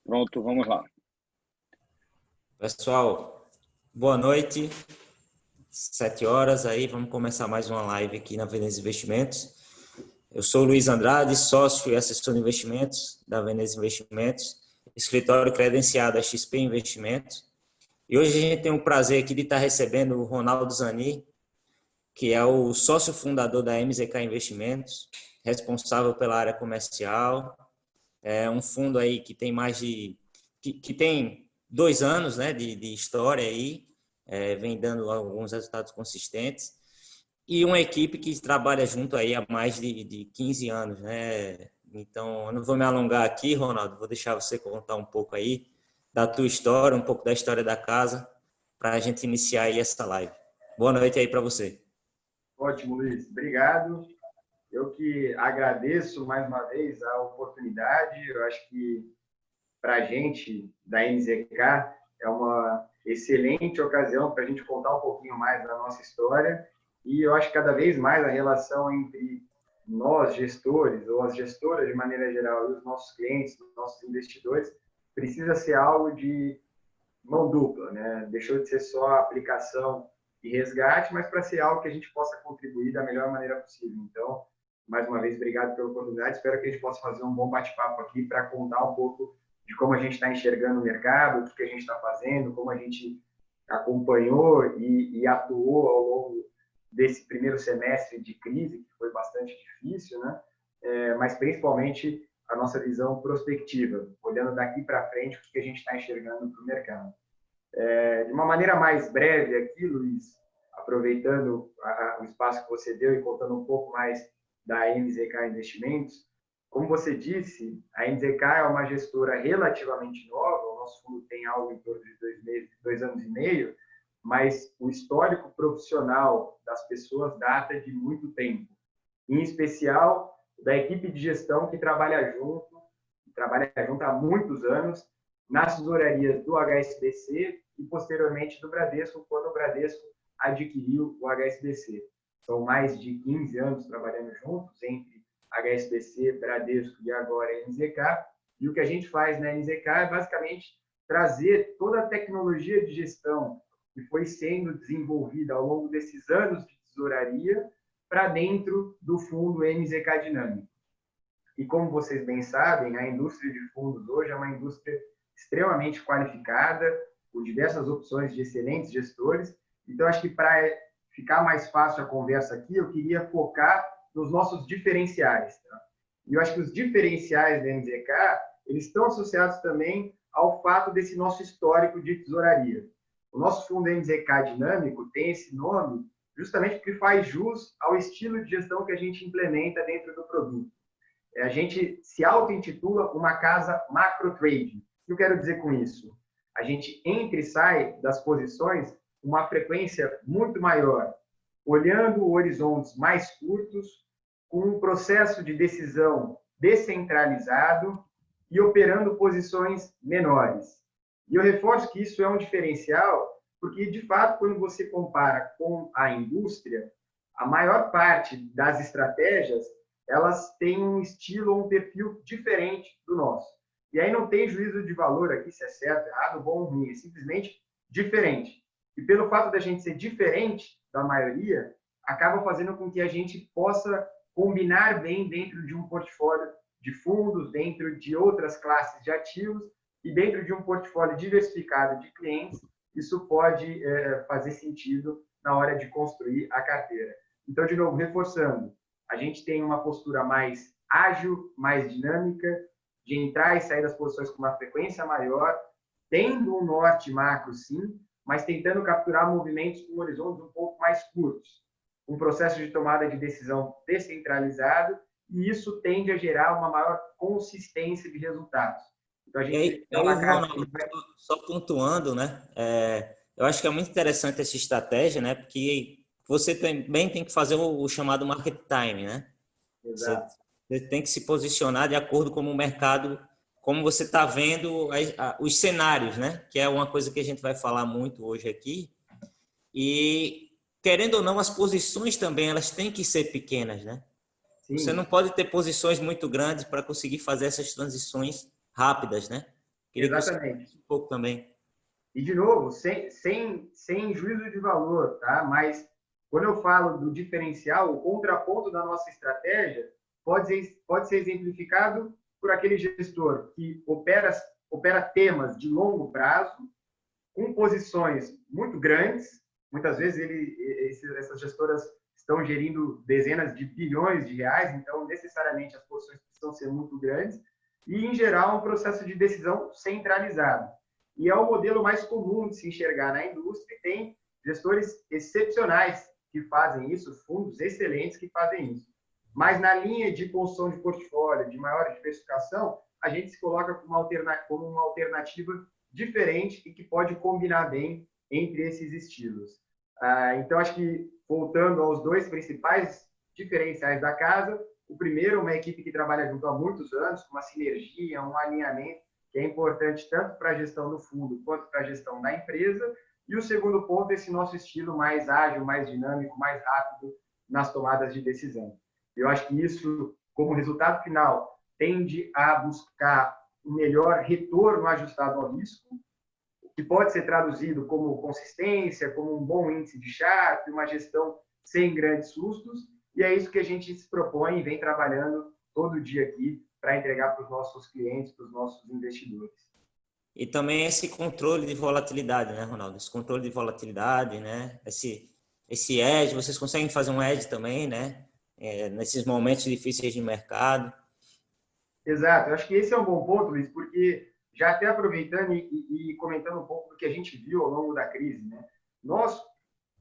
Pronto, vamos lá. Pessoal, boa noite. 7 horas aí, vamos começar mais uma live aqui na Veneza Investimentos. Eu sou o Luiz Andrade, sócio e assessor de investimentos da Veneza Investimentos, escritório credenciado a XP Investimentos. E hoje a gente tem o prazer aqui de estar recebendo o Ronaldo Zani, que é o sócio fundador da MZK Investimentos, responsável pela área comercial. É um fundo aí que tem que tem 2 anos, né, de história aí, vem dando alguns resultados consistentes, e uma equipe que trabalha junto aí há mais de 15 anos, né? Então, eu não vou me alongar aqui, Ronaldo, vou deixar você contar um pouco aí da tua história, um pouco da história da casa, para a gente iniciar aí essa live. Boa noite aí para você. Ótimo, Luiz. Obrigado. Eu que agradeço mais uma vez a oportunidade. Eu acho que para a gente da MZK é uma excelente ocasião para a gente contar um pouquinho mais da nossa história. E eu acho que cada vez mais a relação entre nós, gestores, ou as gestoras de maneira geral, e os nossos clientes, os nossos investidores, precisa ser algo de mão dupla, né? Deixou de ser só a aplicação e resgate, mas para ser algo que a gente possa contribuir da melhor maneira possível. Então, mais uma vez, obrigado pela oportunidade. Espero que a gente possa fazer um bom bate-papo aqui para contar um pouco de como a gente está enxergando o mercado, o que a gente está fazendo, como a gente acompanhou e atuou ao longo desse primeiro semestre de crise, que foi bastante difícil, né? Mas principalmente a nossa visão prospectiva, olhando daqui para frente o que a gente está enxergando para o mercado. De uma maneira mais breve aqui, Luiz, aproveitando o espaço que você deu e contando um pouco mais da MZK Investimentos, como você disse, a MZK é uma gestora relativamente nova, o nosso fundo tem algo em torno de 2 anos e meio, mas o histórico profissional das pessoas data de muito tempo, em especial da equipe de gestão que trabalha junto há muitos anos, nas tesourarias do HSBC e, posteriormente, do Bradesco, quando o Bradesco adquiriu o HSBC. São mais de 15 anos trabalhando juntos, entre HSBC, Bradesco e agora MZK. E o que a gente faz na MZK é, basicamente, trazer toda a tecnologia de gestão que foi sendo desenvolvida ao longo desses anos de tesouraria para dentro do fundo MZK Dinâmico. E, como vocês bem sabem, a indústria de fundos hoje é uma indústria extremamente qualificada, com diversas opções de excelentes gestores. Então, acho que para ficar mais fácil a conversa aqui, eu queria focar nos nossos diferenciais. Tá? E eu acho que os diferenciais da MZK, eles estão associados também ao fato desse nosso histórico de tesouraria. O nosso fundo MZK Dinâmico tem esse nome justamente porque faz jus ao estilo de gestão que a gente implementa dentro do produto. A gente se auto-intitula uma casa macro-trading. O que eu quero dizer com isso? A gente entra e sai das posições com uma frequência muito maior, olhando horizontes mais curtos, com um processo de decisão descentralizado e operando posições menores. E eu reforço que isso é um diferencial, porque, de fato, quando você compara com a indústria, a maior parte das estratégias elas têm um estilo ou um perfil diferente do nosso. E aí não tem juízo de valor aqui, se é certo, errado, bom ou ruim, é simplesmente diferente. E pelo fato da gente ser diferente da maioria, acaba fazendo com que a gente possa combinar bem dentro de um portfólio de fundos, dentro de outras classes de ativos e dentro de um portfólio diversificado de clientes, isso pode fazer sentido na hora de construir a carteira. Então, de novo, reforçando, a gente tem uma postura mais ágil, mais dinâmica, de entrar e sair das posições com uma frequência maior, tendo um norte macro, sim, mas tentando capturar movimentos com horizontes um pouco mais curtos. Um processo de tomada de decisão descentralizado, e isso tende a gerar uma maior consistência de resultados. Então, a gente Ronaldo, só pontuando, né? Eu acho que é muito interessante essa estratégia, né? Porque você também tem que fazer o chamado market time, né? Exato. Você tem que se posicionar de acordo com o mercado, como você está vendo os cenários, né? Que é uma coisa que a gente vai falar muito hoje aqui. E, querendo ou não, as posições também, elas têm que ser pequenas, né? Sim. Você não pode ter posições muito grandes para conseguir fazer essas transições rápidas, né? Queria que você Exatamente. falasse um pouco também. E, de novo, sem juízo de valor, tá? Mas quando eu falo do diferencial, o contraponto da nossa estratégia pode ser exemplificado por aquele gestor que opera temas de longo prazo, com posições muito grandes. Muitas vezes essas gestoras estão gerindo dezenas de bilhões de reais, então necessariamente as posições precisam ser muito grandes e, em geral, um processo de decisão centralizado. E é o modelo mais comum de se enxergar na indústria, e tem gestores excepcionais que fazem isso, fundos excelentes que fazem isso. Mas na linha de construção de portfólio, de maior diversificação, a gente se coloca como uma alternativa diferente e que pode combinar bem entre esses estilos. Então, acho que, voltando aos dois principais diferenciais da casa, o primeiro, uma equipe que trabalha junto há muitos anos, com uma sinergia, um alinhamento, que é importante tanto para a gestão do fundo quanto para a gestão da empresa. E o segundo ponto, esse nosso estilo mais ágil, mais dinâmico, mais rápido nas tomadas de decisão. Eu acho que isso, como resultado final, tende a buscar um melhor retorno ajustado ao risco, que pode ser traduzido como consistência, como um bom índice de Sharpe, uma gestão sem grandes sustos, e é isso que a gente se propõe e vem trabalhando todo dia aqui para entregar para os nossos clientes, para os nossos investidores. E também esse controle de volatilidade, né, Ronaldo? Esse controle de volatilidade, né? Esse edge, vocês conseguem fazer um edge também, né? Nesses momentos difíceis de mercado. Exato. Eu acho que esse é um bom ponto, Luiz, porque já até aproveitando e comentando um pouco do que a gente viu ao longo da crise, né? Nós,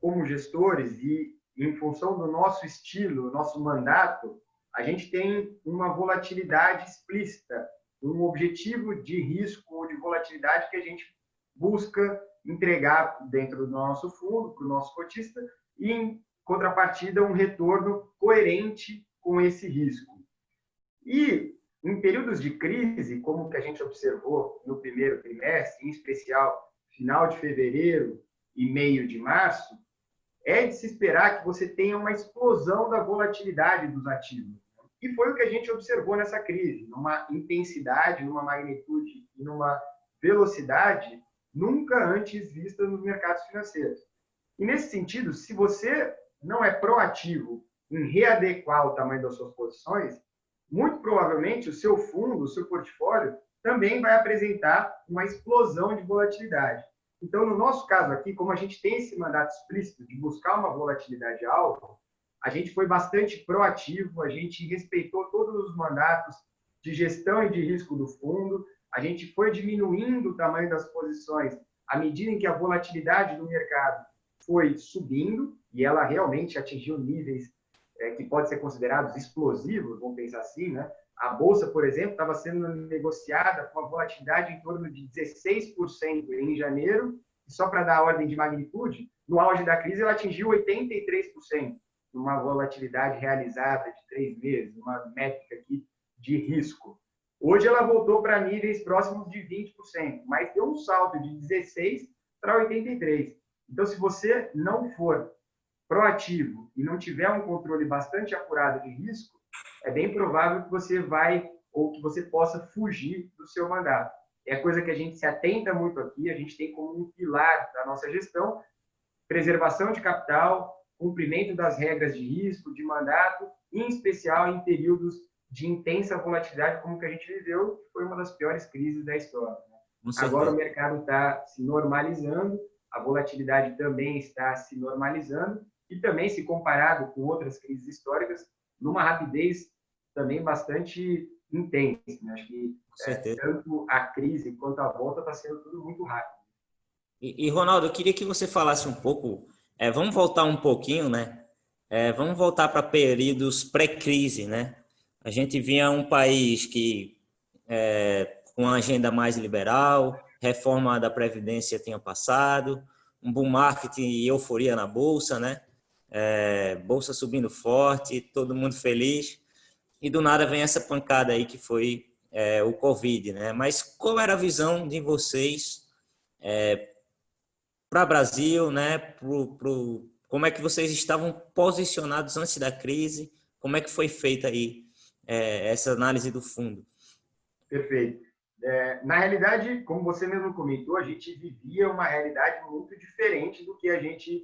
como gestores e em função do nosso estilo, nosso mandato, a gente tem uma volatilidade explícita, um objetivo de risco ou de volatilidade que a gente busca entregar dentro do nosso fundo, para o nosso cotista, e, em contrapartida, um retorno coerente com esse risco. E, em períodos de crise, como que a gente observou no primeiro trimestre, em especial final de fevereiro e meio de março, é de se esperar que você tenha uma explosão da volatilidade dos ativos. E foi o que a gente observou nessa crise, numa intensidade, numa magnitude e numa velocidade nunca antes vista nos mercados financeiros. E, nesse sentido, se você não é proativo em readequar o tamanho das suas posições, muito provavelmente o seu fundo, o seu portfólio, também vai apresentar uma explosão de volatilidade. Então, no nosso caso aqui, como a gente tem esse mandato explícito de buscar uma volatilidade alta, a gente foi bastante proativo, a gente respeitou todos os mandatos de gestão e de risco do fundo, a gente foi diminuindo o tamanho das posições à medida em que a volatilidade do mercado foi subindo, e ela realmente atingiu níveis que podem ser considerados explosivos, vamos pensar assim, né? A Bolsa, por exemplo, estava sendo negociada com uma volatilidade em torno de 16% em janeiro, e só para dar a ordem de magnitude, no auge da crise ela atingiu 83%, uma volatilidade realizada de 3 meses, uma métrica aqui de risco. Hoje ela voltou para níveis próximos de 20%, mas deu um salto de 16% para 83%. Então, se você não for proativo e não tiver um controle bastante apurado de risco, é bem provável que você vai ou que você possa fugir do seu mandato. É coisa que a gente se atenta muito aqui, a gente tem como um pilar da nossa gestão preservação de capital, cumprimento das regras de risco, de mandato, em especial em períodos de intensa volatilidade como que a gente viveu, que foi uma das piores crises da história. Agora o mercado está se normalizando, a volatilidade também está se normalizando e também, se comparado com outras crises históricas, numa rapidez também bastante intensa. Né? Acho que tanto a crise quanto a volta está sendo tudo muito rápido. E, Ronaldo, eu queria que você falasse um pouco, vamos voltar um pouquinho, né? Vamos voltar para períodos pré-crise, né? A gente vinha um país que com uma agenda mais liberal, reforma da Previdência tinha passado, um bull market e euforia na Bolsa, né? Bolsa subindo forte, todo mundo feliz, e do nada vem essa pancada aí que foi o Covid, né? Mas qual era a visão de vocês para o Brasil, né? Como é que vocês estavam posicionados antes da crise? Como é que foi feita aí essa análise do fundo? Perfeito. Na realidade, como você mesmo comentou, a gente vivia uma realidade muito diferente do que a gente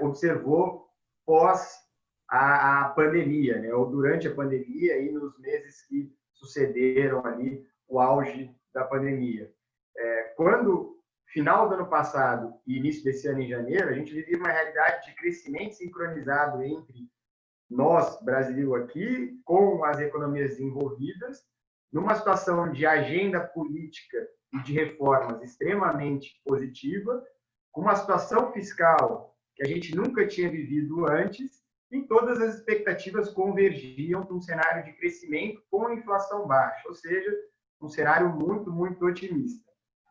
observou pós a pandemia, né? Ou durante a pandemia e nos meses que sucederam ali o auge da pandemia. Quando, final do ano passado e início desse ano, em janeiro, a gente vivia uma realidade de crescimento sincronizado entre nós, Brasil, aqui, com as economias desenvolvidas, numa situação de agenda política e de reformas extremamente positiva, com uma situação fiscal que a gente nunca tinha vivido antes, e todas as expectativas convergiam para um cenário de crescimento com inflação baixa, ou seja, um cenário muito, muito otimista.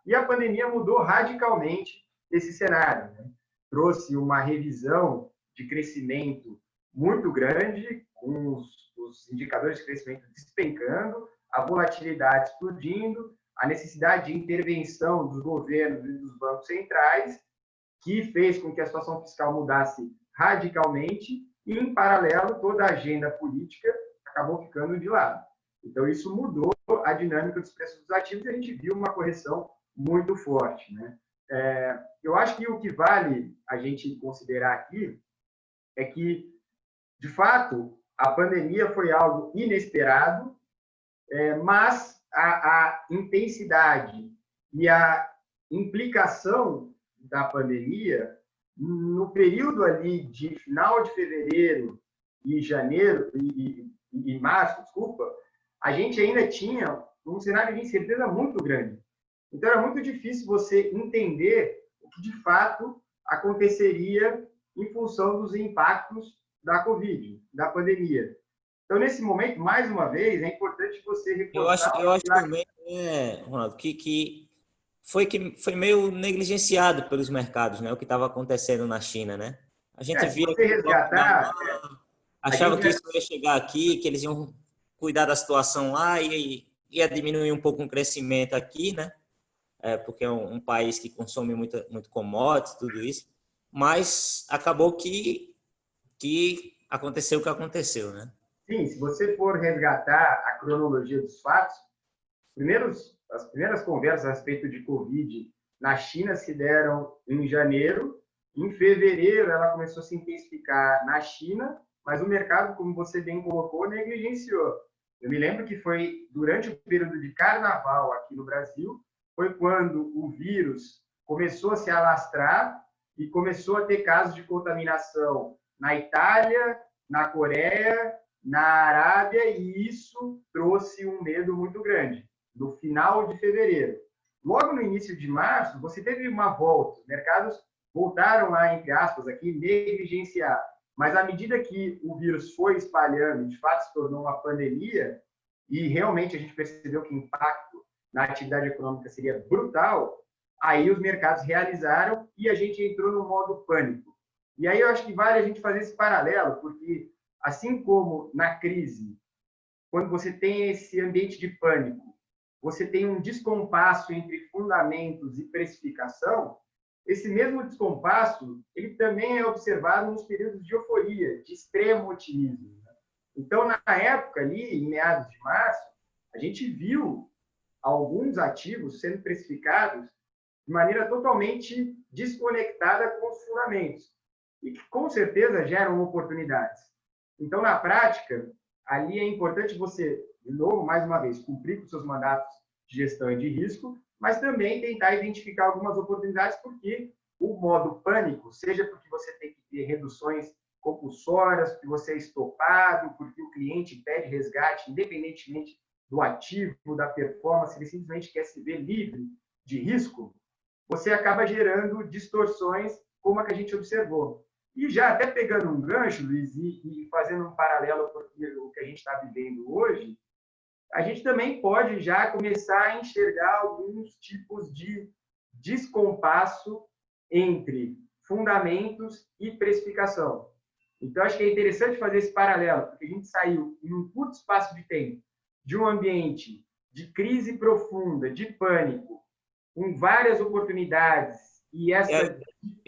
E a pandemia mudou radicalmente esse cenário, né? Trouxe uma revisão de crescimento muito grande, com os indicadores de crescimento despencando, a volatilidade explodindo, a necessidade de intervenção dos governos e dos bancos centrais, que fez com que a situação fiscal mudasse radicalmente e, em paralelo, toda a agenda política acabou ficando de lado. Então, isso mudou a dinâmica dos preços dos ativos e a gente viu uma correção muito forte, né? Eu acho que o que vale a gente considerar aqui é que, de fato, a pandemia foi algo inesperado, mas a intensidade e a implicação da pandemia no período ali de final de fevereiro e janeiro e março, desculpa, a gente ainda tinha um cenário de incerteza muito grande. Então, era muito difícil você entender o que, de fato, aconteceria em função dos impactos da Covid, da pandemia. Então, nesse momento, mais uma vez, é importante você reforçar... Eu acho também, Ronaldo, que foi meio negligenciado pelos mercados, né? O que estava acontecendo na China, né? A gente via você resgatar... achava que isso ia chegar aqui, que eles iam cuidar da situação lá e ia diminuir um pouco o crescimento aqui, né? Porque é um país que consome muito commodities, tudo isso. Mas acabou que aconteceu o que aconteceu, né? Sim, se você for resgatar a cronologia dos fatos, as primeiras conversas a respeito de Covid na China se deram em janeiro. Em fevereiro, ela começou a se intensificar na China, mas o mercado, como você bem colocou, negligenciou. Eu me lembro que foi durante o período de carnaval aqui no Brasil, foi quando o vírus começou a se alastrar e começou a ter casos de contaminação na Itália, na Coreia, na Arábia, e isso trouxe um medo muito grande. No final de fevereiro. Logo no início de março, você teve uma volta. Os mercados voltaram a, entre aspas, aqui, negligenciar. Mas à medida que o vírus foi espalhando, de fato se tornou uma pandemia, e realmente a gente percebeu que o impacto na atividade econômica seria brutal, aí os mercados realizaram e a gente entrou no modo pânico. E aí eu acho que vale a gente fazer esse paralelo, porque assim como na crise, quando você tem esse ambiente de pânico, você tem um descompasso entre fundamentos e precificação, esse mesmo descompasso ele também é observado nos períodos de euforia, de extremo otimismo. Então, na época, ali, em meados de março, a gente viu alguns ativos sendo precificados de maneira totalmente desconectada com os fundamentos e que, com certeza, geram oportunidades. Então, na prática, ali é importante você, de novo, mais uma vez, cumprir com seus mandatos de gestão e de risco, mas também tentar identificar algumas oportunidades, porque o modo pânico, seja porque você tem que ter reduções compulsórias, porque você é estopado, porque o cliente pede resgate, independentemente do ativo, da performance, ele simplesmente quer se ver livre de risco, você acaba gerando distorções como a que a gente observou. E já até pegando um gancho, Luiz, e fazendo um paralelo com o que a gente está vivendo hoje, a gente também pode já começar a enxergar alguns tipos de descompasso entre fundamentos e precificação. Então, acho que é interessante fazer esse paralelo, porque a gente saiu em um curto espaço de tempo de um ambiente de crise profunda, de pânico, com várias oportunidades. E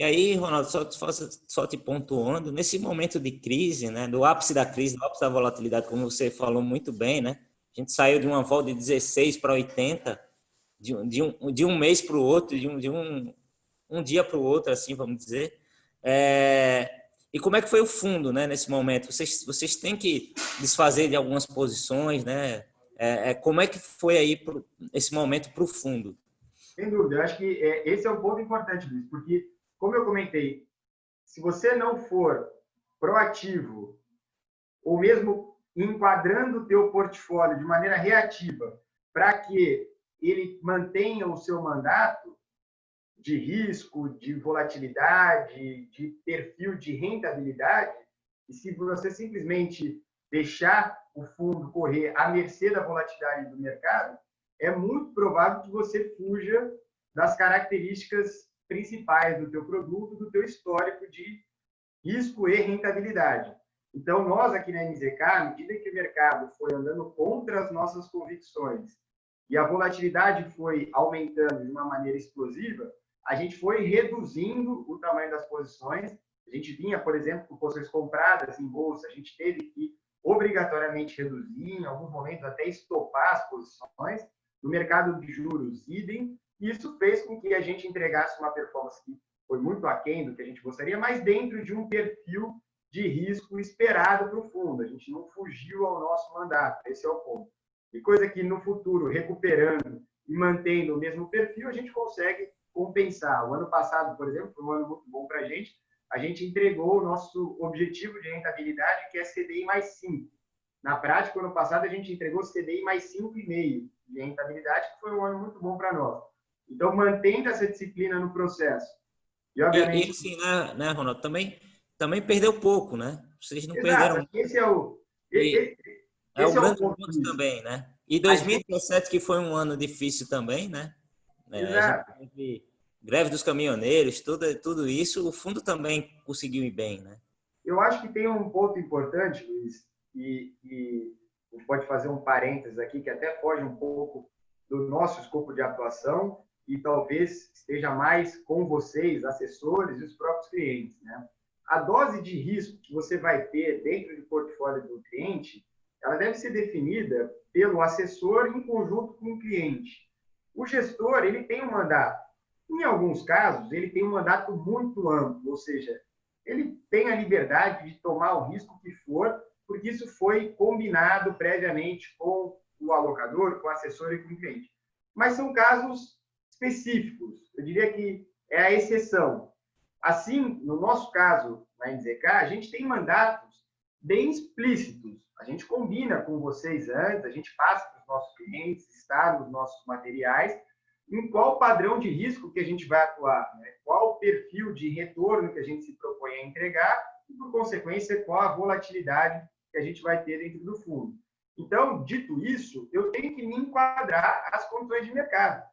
aí, Ronaldo, só te pontuando, nesse momento de crise, né, do ápice da crise, do ápice da volatilidade, como você falou muito bem, né, a gente saiu de uma volta de 16 para 80, de um mês para o outro, um dia para o outro, assim, vamos dizer. E como é que foi o fundo, né, nesse momento? Vocês têm que desfazer de algumas posições, né? Como é que foi aí esse momento para o fundo? Sem dúvida, eu acho que esse é um ponto importante, Luiz, porque, como eu comentei, se você não for proativo, ou mesmo enquadrando o teu portfólio de maneira reativa, para que ele mantenha o seu mandato de risco, de volatilidade, de perfil de rentabilidade, e se você simplesmente deixar o fundo correr à mercê da volatilidade do mercado, é muito provável que você fuja das características principais do teu produto, do teu histórico de risco e rentabilidade. Então, nós aqui na NZK, à medida que o mercado foi andando contra as nossas convicções e a volatilidade foi aumentando de uma maneira explosiva, a gente foi reduzindo o tamanho das posições. A gente vinha, por exemplo, com posições compradas em bolsa, a gente teve que obrigatoriamente reduzir, em alguns momentos até estopar as posições. No mercado de juros, idem. Isso fez com que a gente entregasse uma performance que foi muito aquém do que a gente gostaria, mas dentro de um perfil de risco esperado para o fundo. A gente não fugiu ao nosso mandato, esse é o ponto. E coisa que no futuro, recuperando e mantendo o mesmo perfil, a gente consegue compensar. O ano passado, por exemplo, foi um ano muito bom para a gente entregou o nosso objetivo de rentabilidade, que é CDI mais 5. Na prática, ano passado, a gente entregou CDI mais 5,5 de rentabilidade, que foi um ano muito bom para nós. Então, mantendo essa disciplina no processo. E obviamente... assim, né, Ronaldo? Também perdeu pouco, né? Vocês não perderam. Esse é o... É o grande ponto também, né? E 2017, que foi um ano difícil também, né? Exato. A gente teve greve dos caminhoneiros, tudo isso, o fundo também conseguiu ir bem, né? Eu acho que tem um ponto importante, Luiz, e a gente pode fazer um parênteses aqui, que até foge um pouco do nosso escopo de atuação e talvez esteja mais com vocês, assessores e os próprios clientes, né? A dose de risco que você vai ter dentro do portfólio do cliente, ela deve ser definida pelo assessor em conjunto com o cliente. O gestor, ele tem um mandato. Em alguns casos, ele tem um mandato muito amplo, ou seja, ele tem a liberdade de tomar o risco que for, porque isso foi combinado previamente com o alocador, com o assessor e com o cliente. Mas são casos específicos. Eu diria que é a exceção. Assim, no nosso caso, na NZK, a gente tem mandatos bem explícitos. A gente combina com vocês antes, a gente passa para os nossos clientes, está nos nossos materiais, em qual padrão de risco que a gente vai atuar, né? Qual o perfil de retorno que a gente se propõe a entregar e, por consequência, qual a volatilidade que a gente vai ter dentro do fundo. Então, dito isso, eu tenho que me enquadrar às condições de mercado.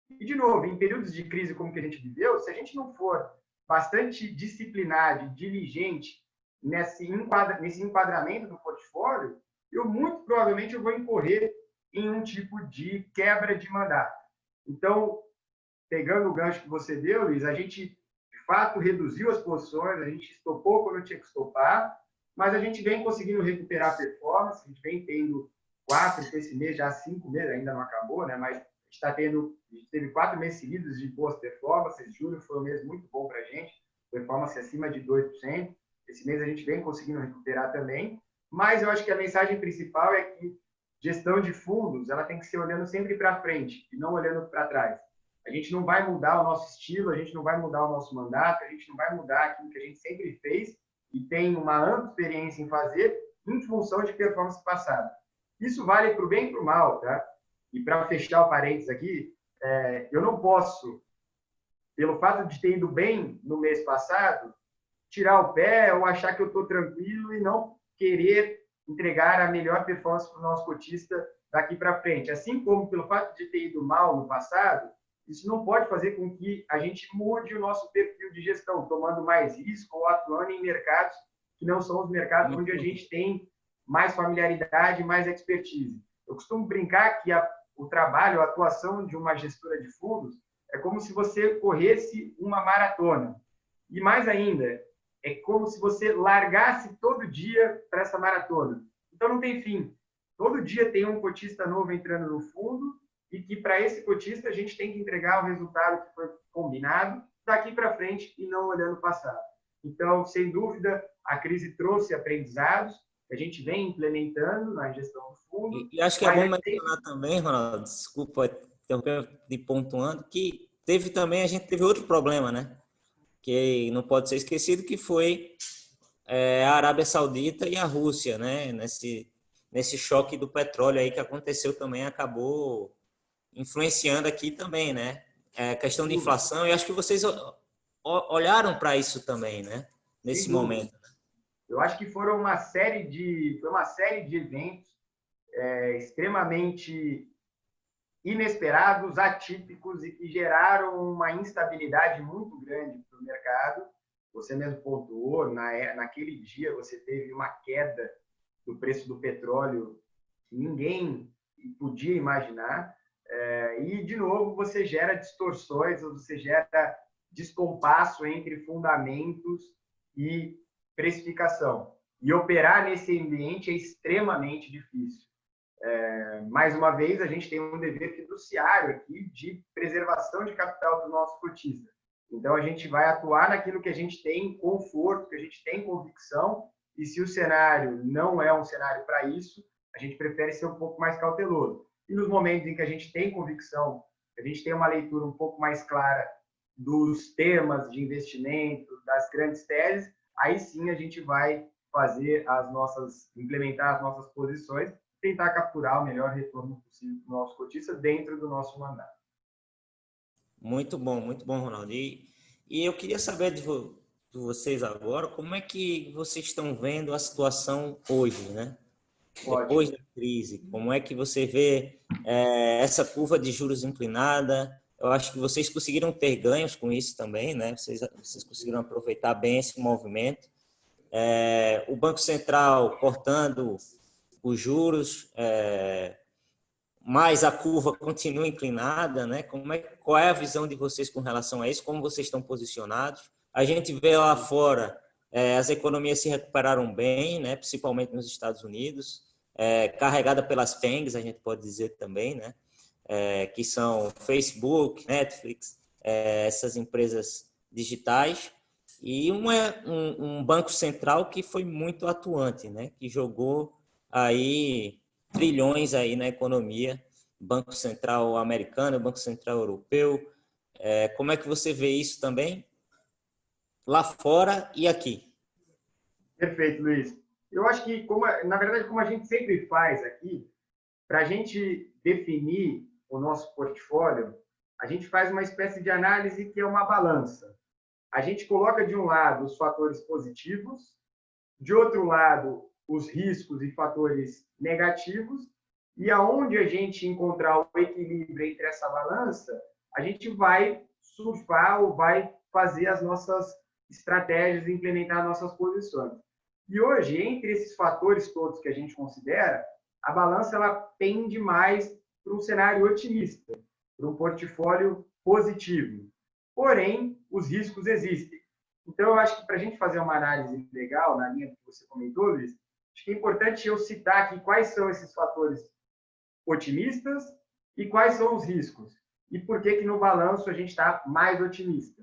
E, de novo, em períodos de crise como que a gente viveu, se a gente não for bastante disciplinado e diligente nesse enquadramento do portfólio, eu muito provavelmente vou incorrer em um tipo de quebra de mandato. Então, pegando o gancho que você deu, Luiz, a gente, de fato, reduziu as posições, a gente estopou quando tinha que estopar, mas a gente vem conseguindo recuperar a performance, a gente vem tendo 4 esse mês, já 5 meses, ainda não acabou, né? Mas a gente teve 4 meses seguidos de boas performances. Julho foi um mês muito bom para a gente, performance acima de 2%. Esse mês a gente vem conseguindo recuperar também, mas eu acho que a mensagem principal é que gestão de fundos ela tem que ser olhando sempre para frente e não olhando para trás. A gente não vai mudar o nosso estilo, a gente não vai mudar o nosso mandato, a gente não vai mudar aquilo que a gente sempre fez e tem uma ampla experiência em fazer em função de performance passada. Isso vale para o bem e para o mal, tá? E para fechar o parênteses aqui, eu não posso, pelo fato de ter ido bem no mês passado, tirar o pé ou achar que eu estou tranquilo e não querer entregar a melhor performance para o nosso cotista daqui para frente. Assim como pelo fato de ter ido mal no passado, isso não pode fazer com que a gente mude o nosso perfil de gestão, tomando mais risco ou atuando em mercados que não são os mercados onde a gente tem mais familiaridade, mais expertise. Eu costumo brincar que o trabalho, a atuação de uma gestora de fundos é como se você corresse uma maratona. E mais ainda, é como se você largasse todo dia para essa maratona. Então, não tem fim. Todo dia tem um cotista novo entrando no fundo e que para esse cotista, a gente tem que entregar o resultado que foi combinado daqui para frente e não olhando o passado. Então, sem dúvida, a crise trouxe aprendizados que a gente vem implementando na gestão do fundo. E acho que é bom mencionar também, Ronaldo, desculpa interromper de pontuando, que a gente teve outro problema, né? Que não pode ser esquecido, que foi a Arábia Saudita e a Rússia, né? Nesse choque do petróleo aí que aconteceu também, acabou influenciando aqui também, né? Questão de inflação, e acho que vocês olharam para isso também, né? Nesse momento. Eu acho que foi uma série de eventos extremamente inesperados, atípicos e que geraram uma instabilidade muito grande para o mercado. Você mesmo pontuou, naquele dia você teve uma queda do preço do petróleo que ninguém podia imaginar. E, de novo, você gera distorções, você gera descompasso entre fundamentos e precificação. E operar nesse ambiente é extremamente difícil. Mais uma vez, a gente tem um dever fiduciário aqui de preservação de capital do nosso cotista. Então, a gente vai atuar naquilo que a gente tem conforto, que a gente tem convicção, e se o cenário não é um cenário para isso, a gente prefere ser um pouco mais cauteloso. E nos momentos em que a gente tem convicção, a gente tem uma leitura um pouco mais clara dos temas de investimento, das grandes teses, aí sim a gente vai implementar as nossas posições, tentar capturar o melhor retorno possível do nosso cotista dentro do nosso mandato. Muito bom, Ronaldo. E eu queria saber de vocês agora, como é que vocês estão vendo a situação hoje, né? Depois da crise, como é que você vê essa curva de juros inclinada? Eu acho que vocês conseguiram ter ganhos com isso também, né? Vocês conseguiram aproveitar bem esse movimento. O Banco Central cortando os juros, mas a curva continua inclinada, né? Qual é a visão de vocês com relação a isso? Como vocês estão posicionados? A gente vê lá fora, as economias se recuperaram bem, né? Principalmente nos Estados Unidos, carregada pelas FANGs, a gente pode dizer também, né? Que são Facebook, Netflix, essas empresas digitais, e um banco central que foi muito atuante, né? Que jogou aí trilhões aí na economia, Banco Central americano, Banco Central europeu. Como é que você vê isso também lá fora e aqui? Perfeito, Luiz. Eu acho que, na verdade, como a gente sempre faz aqui, para a gente definir o nosso portfólio, a gente faz uma espécie de análise que é uma balança. A gente coloca de um lado os fatores positivos, de outro lado os riscos e fatores negativos, e aonde a gente encontrar o equilíbrio entre essa balança, a gente vai surfar ou vai fazer as nossas estratégias, implementar nossas posições. E hoje, entre esses fatores todos que a gente considera, a balança ela pende mais para um cenário otimista, para um portfólio positivo. Porém, os riscos existem. Então, eu acho que para a gente fazer uma análise legal, na linha que você comentou, Luiz, acho que é importante eu citar aqui quais são esses fatores otimistas e quais são os riscos. E por que no balanço a gente está mais otimista.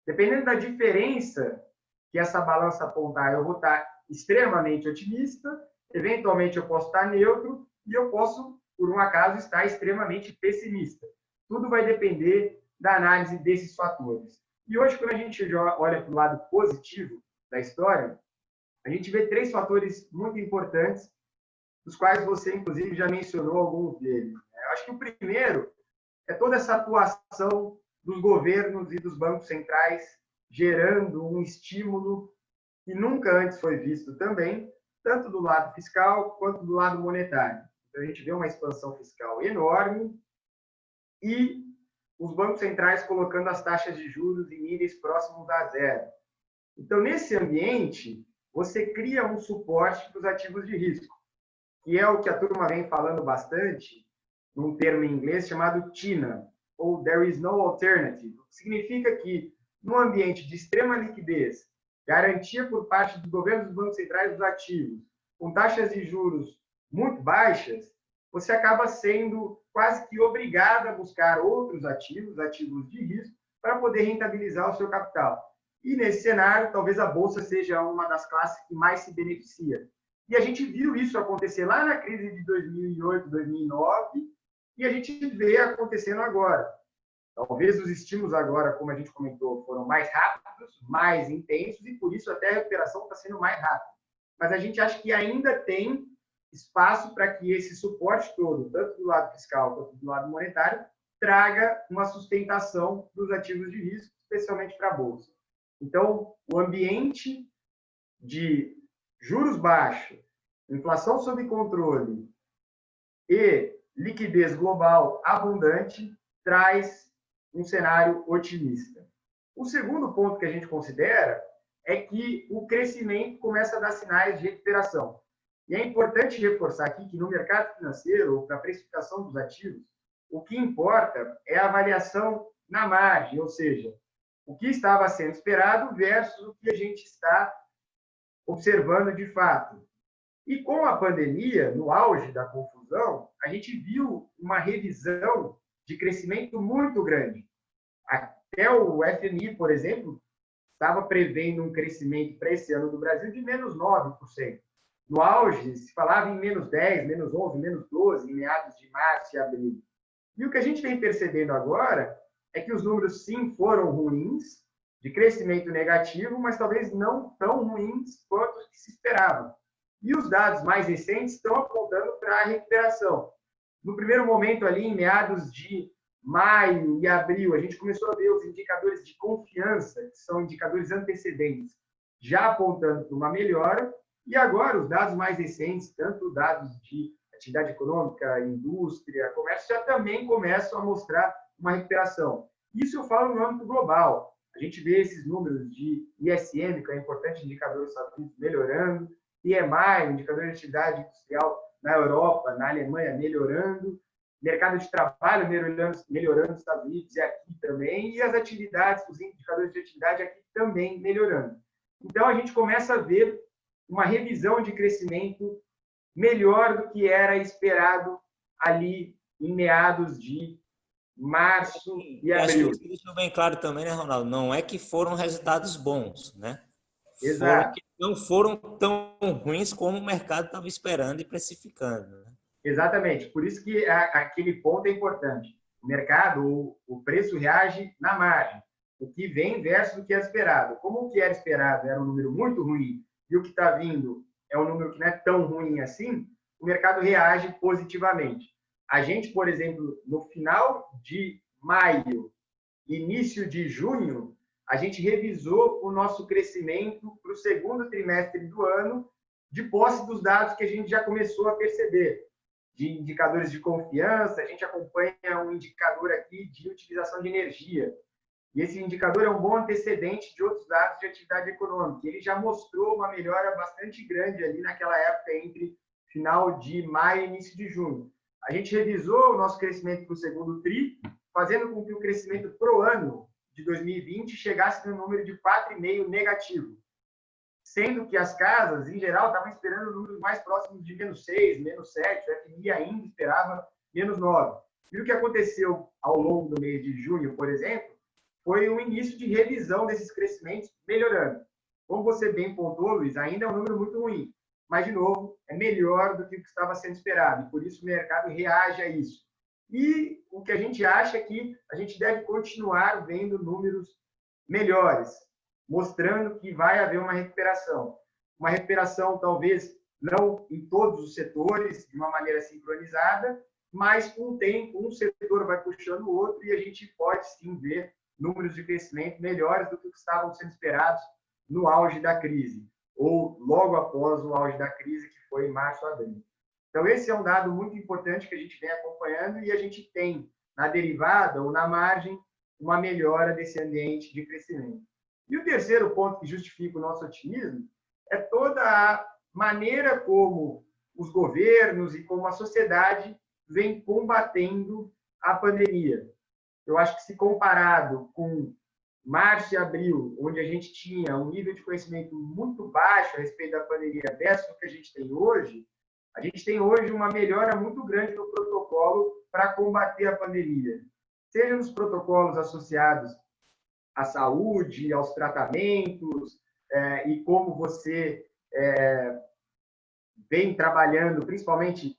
Dependendo da diferença que essa balança apontar, eu vou estar extremamente otimista, eventualmente eu posso estar neutro e eu posso, por um acaso, estar extremamente pessimista. Tudo vai depender da análise desses fatores. E hoje, quando a gente olha para o lado positivo da história, a gente vê 3 fatores muito importantes, dos quais você, inclusive, já mencionou alguns deles. Eu acho que o primeiro é toda essa atuação dos governos e dos bancos centrais gerando um estímulo que nunca antes foi visto também, tanto do lado fiscal quanto do lado monetário. Então, a gente vê uma expansão fiscal enorme e os bancos centrais colocando as taxas de juros em níveis próximos a zero. Então, nesse ambiente, você cria um suporte para os ativos de risco, que é o que a turma vem falando bastante, num termo em inglês chamado TINA, ou There is no alternative. Significa que, num ambiente de extrema liquidez, garantia por parte do governo dos bancos centrais dos ativos, com taxas de juros muito baixas, você acaba sendo quase que obrigada a buscar outros ativos, ativos de risco, para poder rentabilizar o seu capital. E nesse cenário, talvez a Bolsa seja uma das classes que mais se beneficia. E a gente viu isso acontecer lá na crise de 2008, 2009, e a gente vê acontecendo agora. Talvez os estímulos agora, como a gente comentou, foram mais rápidos, mais intensos, e por isso até a recuperação está sendo mais rápida. Mas a gente acha que ainda tem espaço para que esse suporte todo, tanto do lado fiscal quanto do lado monetário, traga uma sustentação dos ativos de risco, especialmente para a Bolsa. Então, o ambiente de juros baixos, inflação sob controle e liquidez global abundante traz um cenário otimista. O segundo ponto que a gente considera é que o crescimento começa a dar sinais de recuperação. E é importante reforçar aqui que no mercado financeiro, ou para a precificação dos ativos, o que importa é a avaliação na margem, ou seja, o que estava sendo esperado versus o que a gente está observando de fato. E com a pandemia, no auge da confusão, a gente viu uma revisão de crescimento muito grande. Até o FMI, por exemplo, estava prevendo um crescimento para esse ano do Brasil de menos 9%. No auge, se falava em menos 10, menos 11, menos 12, em meados de março e abril. E o que a gente vem percebendo agora é que os números, sim, foram ruins, de crescimento negativo, mas talvez não tão ruins quanto os que se esperavam. E os dados mais recentes estão apontando para a recuperação. No primeiro momento, ali, em meados de maio e abril, a gente começou a ver os indicadores de confiança, que são indicadores antecedentes, já apontando para uma melhora. E agora, os dados mais recentes, tanto dados de atividade econômica, indústria, comércio, já também começam a mostrar uma recuperação. Isso eu falo no âmbito global. A gente vê esses números de ISM, que é um importante indicador dos Estados Unidos, melhorando, PMI, indicador de atividade industrial na Europa, na Alemanha, melhorando, mercado de trabalho melhorando nos Estados Unidos e aqui também, e as atividades, os indicadores de atividade aqui também melhorando. Então, a gente começa a ver uma revisão de crescimento melhor do que era esperado ali em meados de março e abril. Acho que isso bem claro também, né, Ronaldo? Não é que foram resultados bons, né? Exato. Que não foram tão ruins como o mercado estava esperando e precificando, né? Exatamente. Por isso que aquele ponto é importante. O mercado, o preço reage na margem. O que vem versus o que é esperado. Como o que era esperado era um número muito ruim e o que está vindo é um número que não é tão ruim assim, o mercado reage positivamente. A gente, por exemplo, no final de maio, início de junho, a gente revisou o nosso crescimento para o segundo trimestre do ano, de posse dos dados que a gente já começou a perceber, de indicadores de confiança. A gente acompanha um indicador aqui de utilização de energia. E esse indicador é um bom antecedente de outros dados de atividade econômica. Ele já mostrou uma melhora bastante grande ali naquela época, entre final de maio e início de junho. A gente revisou o nosso crescimento para o segundo TRI, fazendo com que o crescimento pro ano de 2020 chegasse no número de 4,5 negativo. Sendo que as casas, em geral, estavam esperando números mais próximos de menos 6, menos 7, o FMI ainda esperava menos 9. E o que aconteceu ao longo do mês de junho, por exemplo, foi um início de revisão desses crescimentos melhorando. Como você bem pontuou, Luiz, ainda é um número muito ruim, mas, de novo, é melhor do que o que estava sendo esperado, e por isso o mercado reage a isso. E o que a gente acha é que a gente deve continuar vendo números melhores, mostrando que vai haver uma recuperação. Uma recuperação, talvez, não em todos os setores, de uma maneira sincronizada, mas com o tempo, um setor vai puxando o outro e a gente pode, sim, ver números de crescimento melhores do que estavam sendo esperados no auge da crise, ou logo após o auge da crise, que foi em março a abril. Então, esse é um dado muito importante que a gente vem acompanhando e a gente tem, na derivada ou na margem, uma melhora desse ambiente de crescimento. E o terceiro ponto que justifica o nosso otimismo é toda a maneira como os governos e como a sociedade vem combatendo a pandemia. Eu acho que, se comparado com março e abril, onde a gente tinha um nível de conhecimento muito baixo a respeito da pandemia versus o que a gente tem hoje, A gente tem hoje uma melhora muito grande no protocolo para combater a pandemia, seja nos protocolos associados à saúde, aos tratamentos, e como você vem trabalhando, principalmente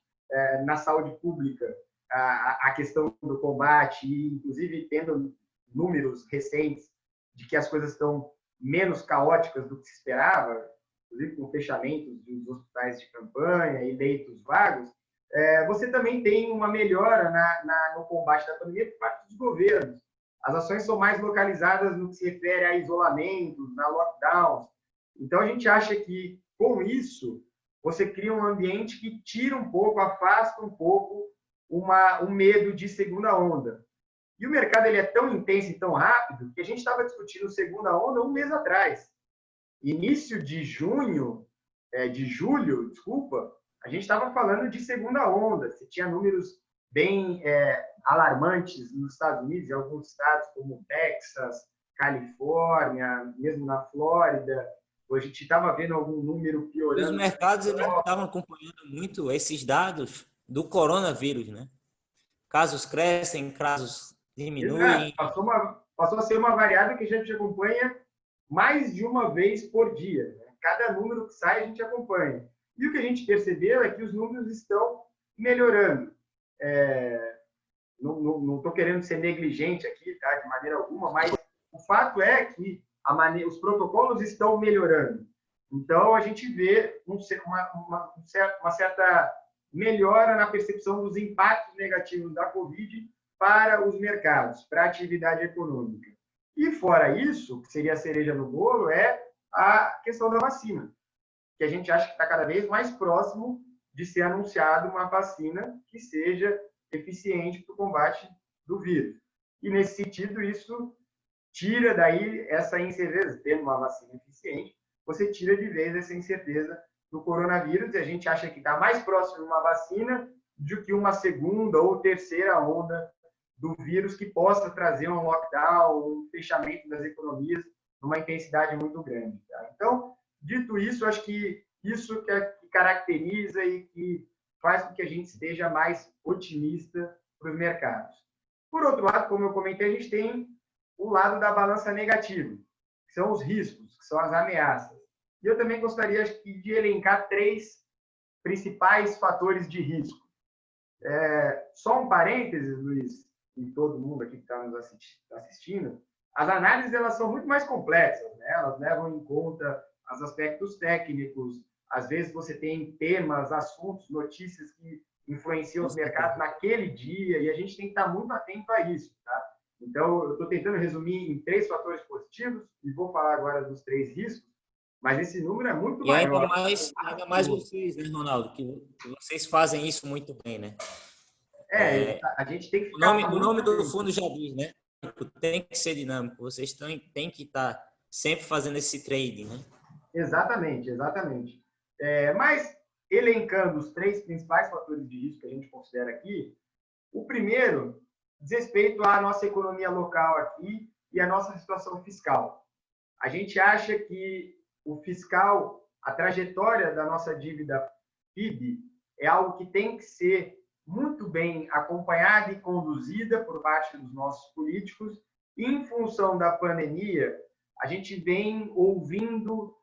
na saúde pública, a questão do combate, e inclusive tendo números recentes de que as coisas estão menos caóticas do que se esperava, inclusive com fechamentos dos hospitais de campanha e leitos vagos, você também tem uma melhora no combate da pandemia por parte dos governos. As ações são mais localizadas no que se refere a isolamentos, a lockdowns. Então, a gente acha que, com isso, você cria um ambiente que tira um pouco, afasta um pouco um medo de segunda onda. E o mercado ele é tão intenso e tão rápido que a gente estava discutindo segunda onda um mês atrás. Início de julho, desculpa, a gente estava falando de segunda onda. Você tinha números bem alarmantes nos Estados Unidos, em alguns estados como Texas, Califórnia, mesmo na Flórida. Hoje a gente estava vendo algum número piorando. Os mercados eles estavam acompanhando muito esses dados do coronavírus, né? Casos crescem, casos diminuem. Passou a ser uma variável que a gente acompanha mais de uma vez por dia. Né? Cada número que sai, a gente acompanha. E o que a gente percebeu é que os números estão melhorando. Não estou querendo ser negligente aqui, tá? De maneira alguma, mas o fato é que os protocolos estão melhorando. Então, a gente vê uma certa melhora na percepção dos impactos negativos da Covid para os mercados, para a atividade econômica. E, fora isso, que seria a cereja no bolo, é a questão da vacina, que a gente acha que está cada vez mais próximo de ser anunciado uma vacina que seja eficiente para o combate do vírus. E, nesse sentido, isso tira daí essa incerteza, tendo uma vacina eficiente, você tira de vez essa incerteza do coronavírus, e a gente acha que está mais próximo de uma vacina do que uma segunda ou terceira onda do vírus que possa trazer um lockdown, um fechamento das economias numa intensidade muito grande. Tá? Então, dito isso, acho que isso que caracteriza e que faz com que a gente esteja mais otimista para os mercados. Por outro lado, como eu comentei, a gente tem o lado da balança negativa, que são os riscos, que são as ameaças. E eu também gostaria de elencar 3 principais fatores de risco. Só um parênteses, Luiz, e todo mundo aqui que está nos assistindo, as análises elas são muito mais complexas, né? Elas levam em conta os aspectos técnicos, às vezes você tem temas, assuntos, notícias que influenciam os mercados naquele dia, e a gente tem que estar muito atento a isso, tá? Então, eu estou tentando resumir em 3 fatores positivos, e vou falar agora dos 3 riscos, mas esse número é muito maior. Ainda mais vocês, né, Ronaldo? Que vocês fazem isso muito bem, né? A gente tem que ficar... O nome do fundo já diz, né? Tem que ser dinâmico. Vocês têm que estar sempre fazendo esse trading, né? Exatamente. Mas, elencando os 3 principais fatores de risco que a gente considera aqui, o primeiro diz respeito à nossa economia local aqui e à nossa situação fiscal. A gente acha que o fiscal, a trajetória da nossa dívida PIB é algo que tem que ser muito bem acompanhada e conduzida por parte dos nossos políticos. E, em função da pandemia, a gente vem ouvindo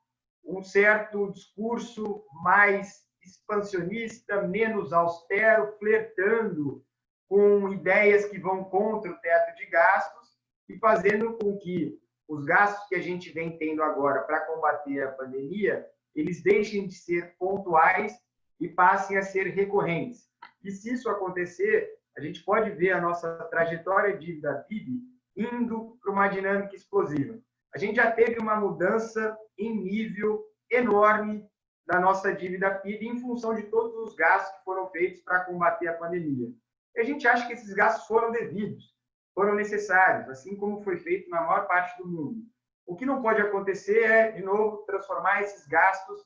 um certo discurso mais expansionista, menos austero, flertando com ideias que vão contra o teto de gastos e fazendo com que os gastos que a gente vem tendo agora para combater a pandemia, eles deixem de ser pontuais e passem a ser recorrentes. E se isso acontecer, a gente pode ver a nossa trajetória de dívida PIB indo para uma dinâmica explosiva. A gente já teve uma mudança em nível enorme da nossa dívida PIB em função de todos os gastos que foram feitos para combater a pandemia. E a gente acha que esses gastos foram devidos, foram necessários, assim como foi feito na maior parte do mundo. O que não pode acontecer é, de novo, transformar esses gastos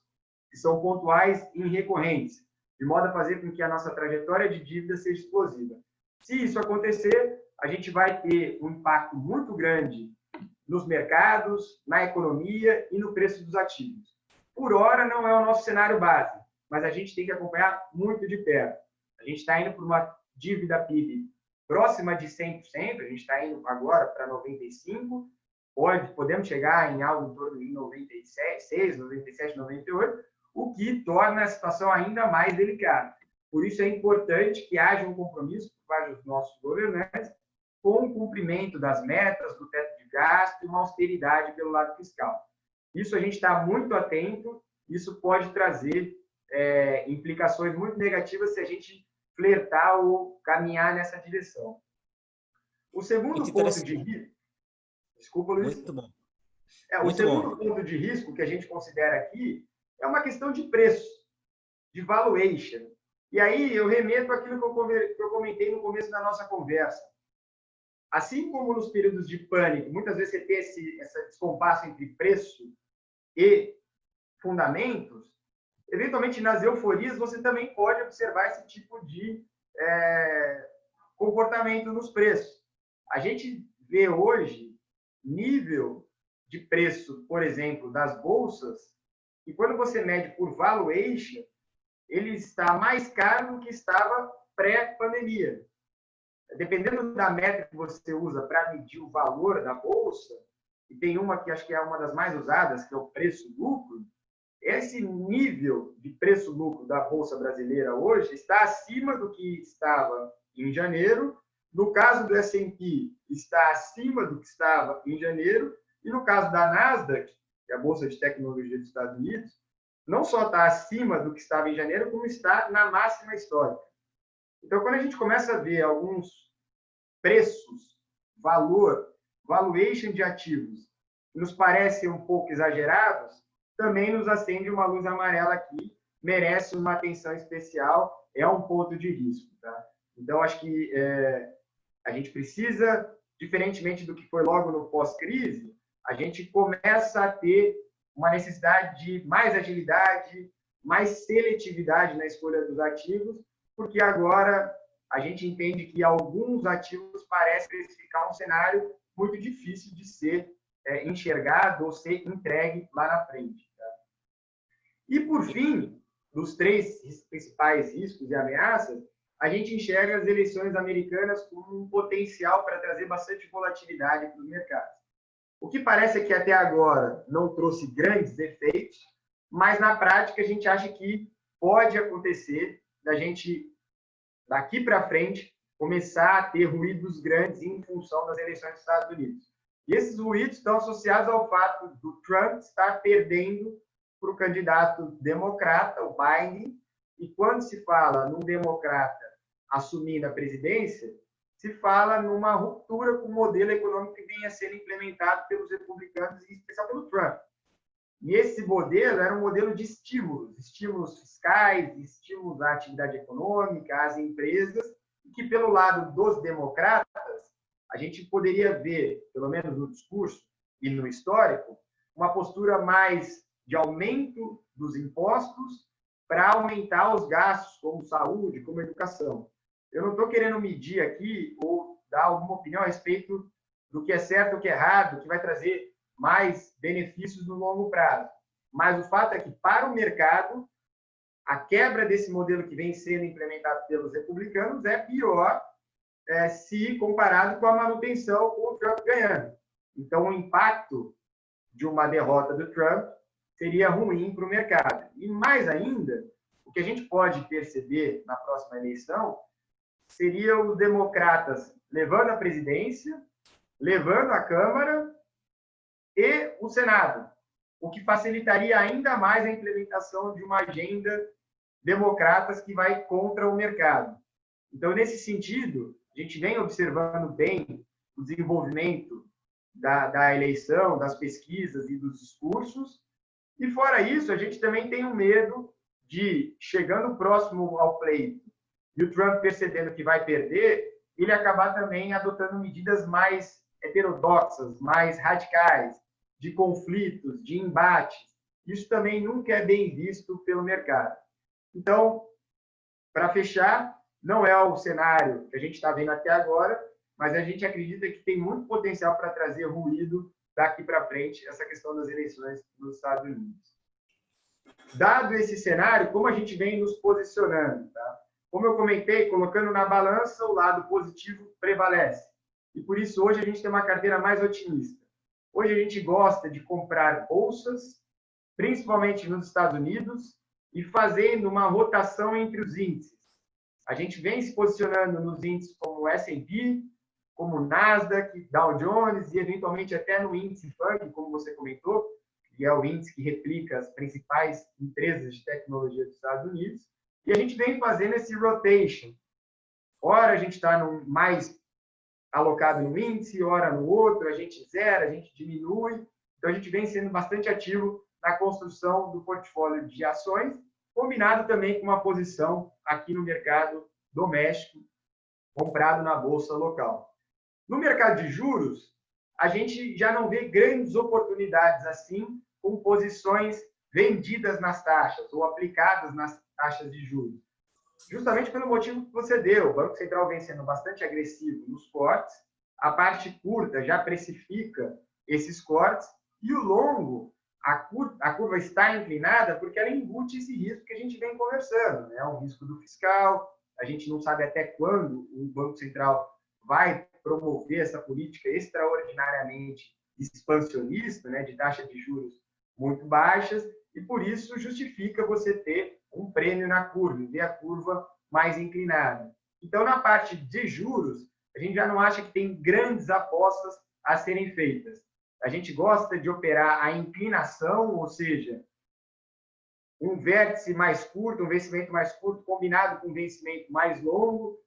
que são pontuais em recorrentes, de modo a fazer com que a nossa trajetória de dívida seja explosiva. Se isso acontecer, a gente vai ter um impacto muito grande nos mercados, na economia e no preço dos ativos. Por hora, não é o nosso cenário base. mas a gente tem que acompanhar muito de perto. A gente está indo para uma dívida PIB próxima de 100%, a gente está indo agora para 95%, podemos chegar em algo em torno de 96, 97, 98%, o que torna a situação ainda mais delicada. Por isso é importante que haja um compromisso por parte dos nossos governantes com o cumprimento das metas, do teto de gasto e uma austeridade pelo lado fiscal. Isso a gente está muito atento, isso pode trazer implicações muito negativas se a gente flertar ou caminhar nessa direção. O segundo ponto de risco... Desculpa, Luiz. Muito bom. O segundo ponto de risco que a gente considera aqui é uma questão de preço, de valuation. E aí eu remeto àquilo que eu comentei no começo da nossa conversa. Assim como nos períodos de pânico, muitas vezes você tem esse descompasso entre preço e fundamentos, eventualmente nas euforias você também pode observar esse tipo de comportamento nos preços. A gente vê hoje nível de preço, por exemplo, das bolsas, e quando você mede por valuation, ele está mais caro do que estava pré-pandemia. Dependendo da métrica que você usa para medir o valor da bolsa, e tem uma que acho que é uma das mais usadas, que é o preço-lucro, esse nível de preço-lucro da Bolsa Brasileira hoje está acima do que estava em janeiro. No caso do S&P, está acima do que estava em janeiro. E no caso da Nasdaq, que é a Bolsa de Tecnologia dos Estados Unidos, não só está acima do que estava em janeiro, como está na máxima histórica. Então, quando a gente começa a ver alguns preços, valuation de ativos, que nos parecem um pouco exagerados, também nos acende uma luz amarela aqui, merece uma atenção especial, é um ponto de risco. Tá? Então, acho que a gente precisa, diferentemente do que foi logo no pós-crise, a gente começa a ter uma necessidade de mais agilidade, mais seletividade na escolha dos ativos, porque agora a gente entende que alguns ativos parecem precificar um cenário muito difícil de ser enxergado ou ser entregue lá na frente. Tá? E, por fim, dos três principais riscos e ameaças, a gente enxerga as eleições americanas como um potencial para trazer bastante volatilidade para os mercados. O que parece é que até agora não trouxe grandes efeitos, mas na prática a gente acha que pode acontecer da gente, daqui para frente, começar a ter ruídos grandes em função das eleições dos Estados Unidos. E esses ruídos estão associados ao fato do Trump estar perdendo para o candidato democrata, o Biden, e quando se fala num democrata assumindo a presidência, se fala numa ruptura com o modelo econômico que vinha sendo implementado pelos republicanos, e em especial pelo Trump. E esse modelo era um modelo de estímulos fiscais, estímulos à atividade econômica, às empresas, e que, pelo lado dos democratas, a gente poderia ver, pelo menos no discurso e no histórico, uma postura mais de aumento dos impostos para aumentar os gastos, como saúde, como educação. Eu não estou querendo medir aqui ou dar alguma opinião a respeito do que é certo ou que é errado, que vai trazer mais benefícios no longo prazo. Mas o fato é que, para o mercado, a quebra desse modelo que vem sendo implementado pelos republicanos é pior se comparado com a manutenção com o Trump ganhando. Então, o impacto de uma derrota do Trump seria ruim para o mercado. E, mais ainda, o que a gente pode perceber na próxima eleição seria os democratas levando a presidência, levando a Câmara e o Senado, o que facilitaria ainda mais a implementação de uma agenda democratas que vai contra o mercado. Então, nesse sentido, a gente vem observando bem o desenvolvimento da eleição, das pesquisas e dos discursos, e fora isso, a gente também tem o medo de, chegando próximo ao pleito, e o Trump percebendo que vai perder, ele acabar também adotando medidas mais heterodoxas, mais radicais, de conflitos, de embates. Isso também nunca é bem visto pelo mercado. Então, para fechar, não é o cenário que a gente está vendo até agora, mas a gente acredita que tem muito potencial para trazer ruído daqui para frente, essa questão das eleições nos Estados Unidos. Dado esse cenário, como a gente vem nos posicionando? Tá? Como eu comentei, colocando na balança, o lado positivo prevalece. E por isso hoje a gente tem uma carteira mais otimista. Hoje a gente gosta de comprar bolsas, principalmente nos Estados Unidos, e fazendo uma rotação entre os índices. A gente vem se posicionando nos índices como o S&P, como o Nasdaq, Dow Jones e eventualmente até no índice FANG, como você comentou, que é o índice que replica as principais empresas de tecnologia dos Estados Unidos. E a gente vem fazendo esse rotation. Ora a gente está mais alocado no índice, ora no outro, a gente zera, a gente diminui. Então a gente vem sendo bastante ativo na construção do portfólio de ações, combinado também com uma posição aqui no mercado doméstico, comprado na bolsa local. No mercado de juros, a gente já não vê grandes oportunidades assim, com posições vendidas nas taxas ou aplicadas nas taxas de juros. Justamente pelo motivo que você deu, o Banco Central vem sendo bastante agressivo nos cortes, a parte curta já precifica esses cortes, e o longo, a curva está inclinada porque ela embute esse risco que a gente vem conversando, né? O risco do fiscal, a gente não sabe até quando o Banco Central vai promover essa política extraordinariamente expansionista, né, de taxa de juros muito baixas, e por isso justifica você ter um prêmio na curva, ver a curva mais inclinada. Então, na parte de juros, a gente já não acha que tem grandes apostas a serem feitas. A gente gosta de operar a inclinação, ou seja, um vértice mais curto, um vencimento mais curto, combinado com um vencimento mais longo.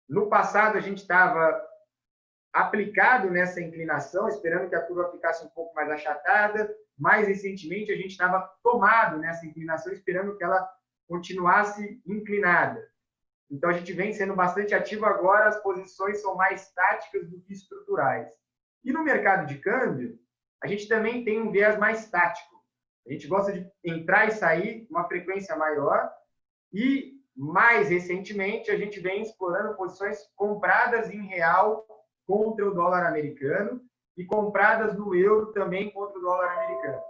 No passado, a gente estava aplicado nessa inclinação, esperando que a curva ficasse um pouco mais achatada. Mais recentemente, a gente estava tomado nessa inclinação, esperando que ela continuasse inclinada. Então, a gente vem sendo bastante ativo agora, as posições são mais táticas do que estruturais. E no mercado de câmbio, a gente também tem um viés mais tático. A gente gosta de entrar e sair com uma frequência maior e, mais recentemente, a gente vem explorando posições compradas em real contra o dólar americano e compradas no euro também contra o dólar americano.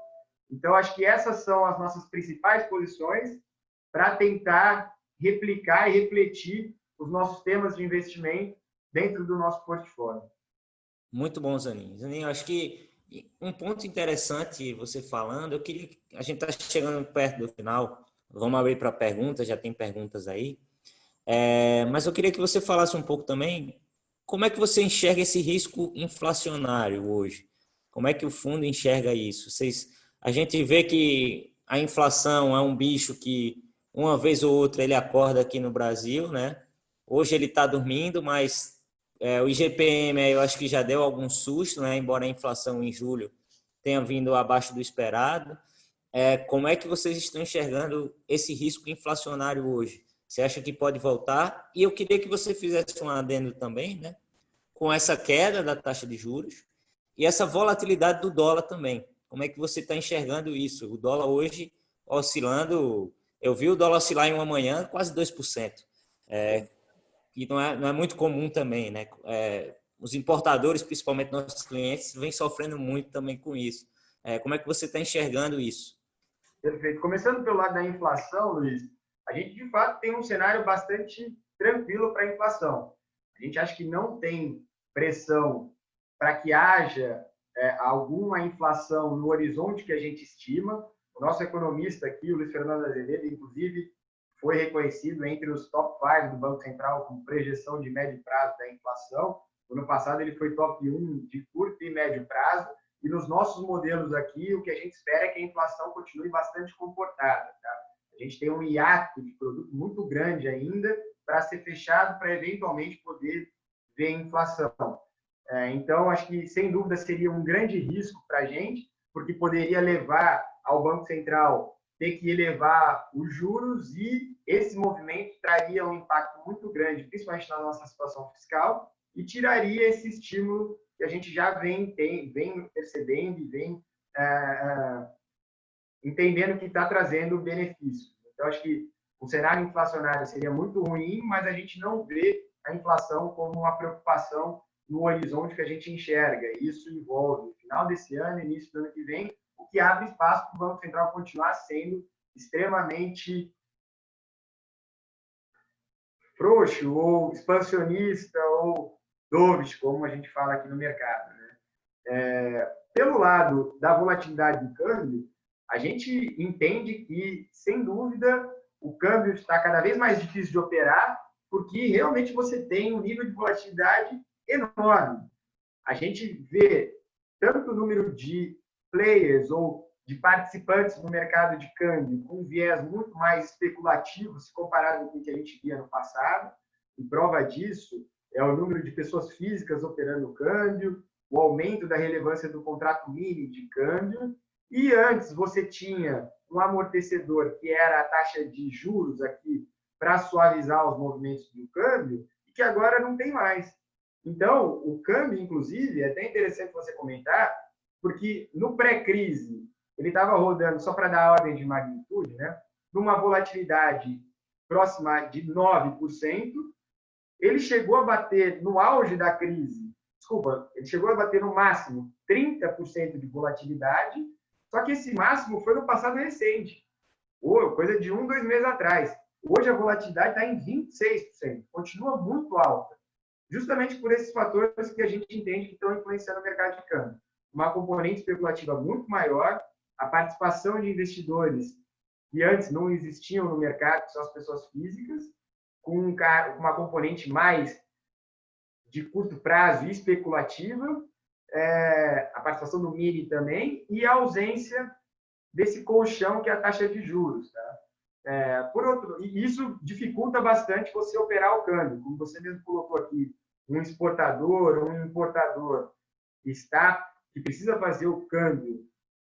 Então, acho que essas são as nossas principais posições para tentar replicar e refletir os nossos temas de investimento dentro do nosso portfólio. Muito bom, Zanin. Zanin, acho que um ponto interessante você falando, eu queria, a gente está chegando perto do final, vamos abrir para perguntas, já tem perguntas aí, mas eu queria que você falasse um pouco também, como é que você enxerga esse risco inflacionário hoje? Como é que o fundo enxerga isso? A gente vê que a inflação é um bicho que uma vez ou outra ele acorda aqui no Brasil, né? Hoje ele está dormindo, mas o IGPM eu acho que já deu algum susto, né? Embora a inflação em julho tenha vindo abaixo do esperado. Como é que vocês estão enxergando esse risco inflacionário hoje? Você acha que pode voltar? E eu queria que você fizesse um adendo também, né? Com essa queda da taxa de juros e essa volatilidade do dólar também. Como é que você está enxergando isso? O dólar hoje oscilando, eu vi o dólar oscilar em uma manhã quase 2%. E não é muito comum também, né? Os importadores, principalmente nossos clientes, vêm sofrendo muito também com isso. Como é que você está enxergando isso? Perfeito. Começando pelo lado da inflação, Luiz, a gente de fato tem um cenário bastante tranquilo para a inflação. A gente acha que não tem pressão para que haja alguma inflação no horizonte que a gente estima. O nosso economista aqui, o Luiz Fernando Azevedo, inclusive, foi reconhecido entre os top 5 do Banco Central com projeção de médio prazo da inflação. No ano passado, ele foi top 1 de curto e médio prazo. E nos nossos modelos aqui, o que a gente espera é que a inflação continue bastante comportada. Tá? A gente tem um hiato de produto muito grande ainda para ser fechado, para eventualmente poder ver inflação. Então, acho que, sem dúvida, seria um grande risco para a gente, porque poderia levar ao Banco Central ter que elevar os juros e esse movimento traria um impacto muito grande, principalmente na nossa situação fiscal, e tiraria esse estímulo que a gente já vem percebendo e vem entendendo que está trazendo benefícios. Então, acho que o cenário inflacionário seria muito ruim, mas a gente não vê a inflação como uma preocupação no horizonte que a gente enxerga. Isso envolve o final desse ano, início do ano que vem, o que abre espaço para o Banco Central continuar sendo extremamente frouxo ou expansionista ou dovish, como a gente fala aqui no mercado, né? Pelo lado da volatilidade do câmbio, a gente entende que, sem dúvida, o câmbio está cada vez mais difícil de operar, porque realmente você tem um nível de volatilidade enorme. A gente vê tanto o número de players ou de participantes no mercado de câmbio com um viés muito mais especulativo se comparado com o que a gente via no passado. E prova disso é o número de pessoas físicas operando o câmbio, o aumento da relevância do contrato mini de câmbio. E antes você tinha um amortecedor, que era a taxa de juros aqui, para suavizar os movimentos do câmbio, e que agora não tem mais. Então, o câmbio, inclusive, é até interessante você comentar, porque no pré-crise, ele estava rodando, só para dar ordem de magnitude, né, numa volatilidade próxima de 9%, ele chegou a bater, no auge da crise, ele chegou a bater no máximo 30% de volatilidade, só que esse máximo foi no passado recente, coisa de 2 meses atrás. Hoje a volatilidade está em 26%, continua muito alta, justamente por esses fatores que a gente entende que estão influenciando o mercado de câmbio. Uma componente especulativa muito maior, a participação de investidores que antes não existiam no mercado, que são as pessoas físicas, com uma componente mais de curto prazo e especulativa, a participação do mini também, e a ausência desse colchão que é a taxa de juros. Tá? E isso dificulta bastante você operar o câmbio. Como você mesmo colocou aqui, um exportador ou um importador que precisa fazer o câmbio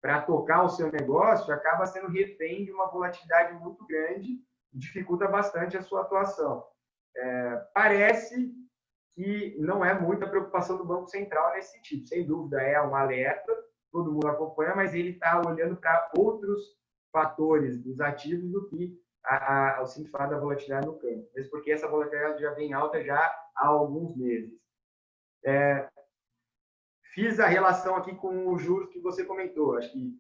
para tocar o seu negócio, acaba sendo refém de uma volatilidade muito grande e dificulta bastante a sua atuação. Parece que não é muita preocupação do Banco Central nesse sentido. Sem dúvida, é um alerta, todo mundo acompanha, mas ele está olhando para outros fatores dos ativos do que o simples fato da volatilidade no câmbio. Mesmo porque essa volatilidade já vem alta já há alguns meses. Fiz a relação aqui com os juros que você comentou. Acho que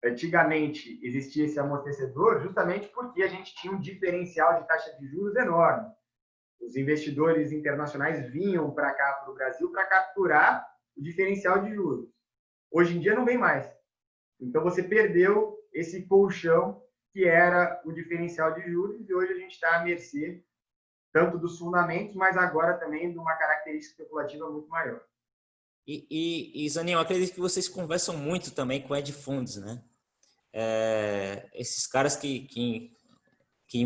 antigamente existia esse amortecedor justamente porque a gente tinha um diferencial de taxa de juros enorme. Os investidores internacionais vinham para cá, para o Brasil, para capturar o diferencial de juros. Hoje em dia não vem mais. Então, você perdeu esse colchão que era o diferencial de juros e hoje a gente está à mercê tanto dos fundamentos, mas agora também de uma característica especulativa muito maior. E Zanin, eu acredito que vocês conversam muito também com hedge funds, né? Esses caras que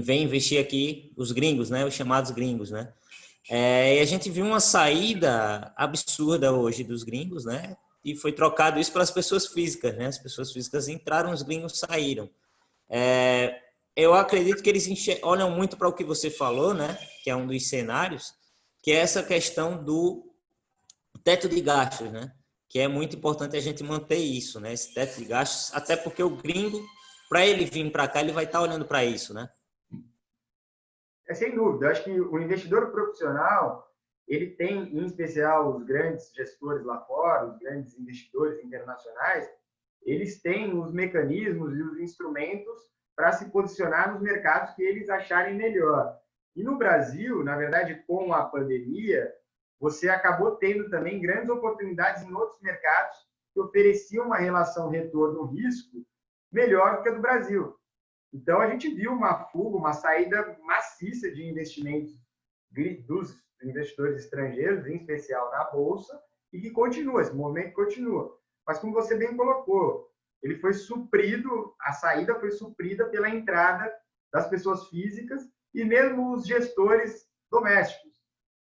vêm investir aqui, os gringos, né? Os chamados gringos, né? E a gente viu uma saída absurda hoje dos gringos, né? E foi trocado isso para as pessoas físicas, né? As pessoas físicas entraram, os gringos saíram. Eu acredito que eles olham muito para o que você falou, né? Que é um dos cenários, que é essa questão do teto de gastos, né? Que é muito importante a gente manter isso, né? Esse teto de gastos, até porque o gringo, para ele vir para cá, ele vai estar olhando para isso, né? Sem dúvida. Eu acho que o investidor profissional, ele tem, em especial os grandes gestores lá fora, os grandes investidores internacionais, eles têm os mecanismos e os instrumentos para se posicionar nos mercados que eles acharem melhor. E no Brasil, na verdade, com a pandemia, você acabou tendo também grandes oportunidades em outros mercados que ofereciam uma relação retorno-risco melhor do que a do Brasil. Então, a gente viu uma fuga, uma saída maciça de investimentos dos investidores estrangeiros, em especial na Bolsa, e que continua, esse movimento continua. Mas, como você bem colocou, ele foi suprido, a saída foi suprida pela entrada das pessoas físicas e mesmo os gestores domésticos.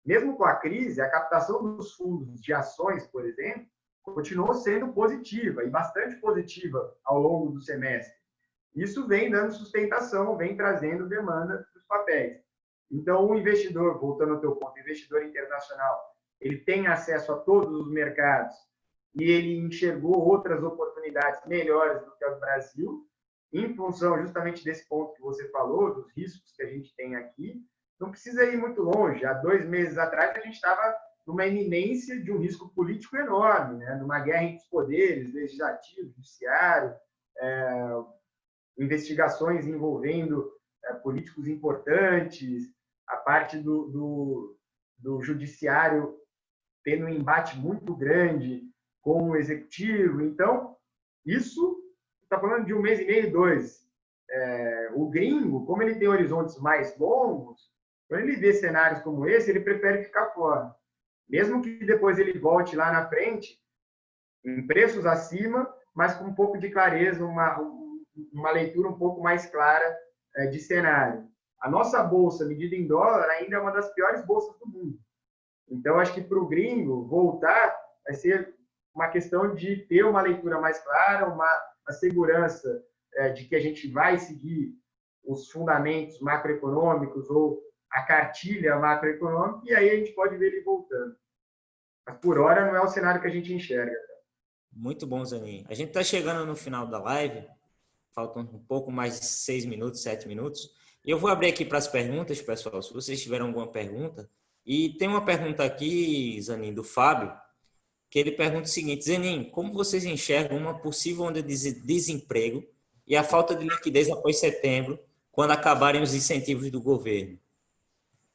Mesmo com a crise, a captação dos fundos de ações, por exemplo, continuou sendo positiva e bastante positiva ao longo do semestre. Isso vem dando sustentação, vem trazendo demanda dos papéis. Então, o investidor, voltando ao teu ponto, o investidor internacional, ele tem acesso a todos os mercados e ele enxergou outras oportunidades melhores do que a do Brasil, em função justamente desse ponto que você falou, dos riscos que a gente tem aqui. Não precisa ir muito longe. Há 2 meses atrás, a gente estava numa iminência de um risco político enorme, né? Numa guerra entre os poderes, legislativo, judiciário, investigações envolvendo políticos importantes, a parte do judiciário tendo um embate muito grande com o executivo. Então, isso está falando de 1 mês e meio, 2. O gringo, como ele tem horizontes mais longos, quando ele vê cenários como esse, ele prefere ficar fora. Mesmo que depois ele volte lá na frente, em preços acima, mas com um pouco de clareza, uma leitura um pouco mais clara de cenário. A nossa bolsa, medida em dólar, ainda é uma das piores bolsas do mundo. Então, acho que para o gringo voltar vai ser uma questão de ter uma leitura mais clara, uma segurança de que a gente vai seguir os fundamentos macroeconômicos ou a cartilha macroeconômica, e aí a gente pode ver ele voltando. Mas, por hora, não é o cenário que a gente enxerga. Muito bom, Zanin. A gente está chegando no final da live, faltam um pouco mais de 6 minutos, 7 minutos. E eu vou abrir aqui para as perguntas, pessoal, se vocês tiverem alguma pergunta. E tem uma pergunta aqui, Zanin, do Fábio, que ele pergunta o seguinte: Zanin, como vocês enxergam uma possível onda de desemprego e a falta de liquidez após setembro, quando acabarem os incentivos do governo?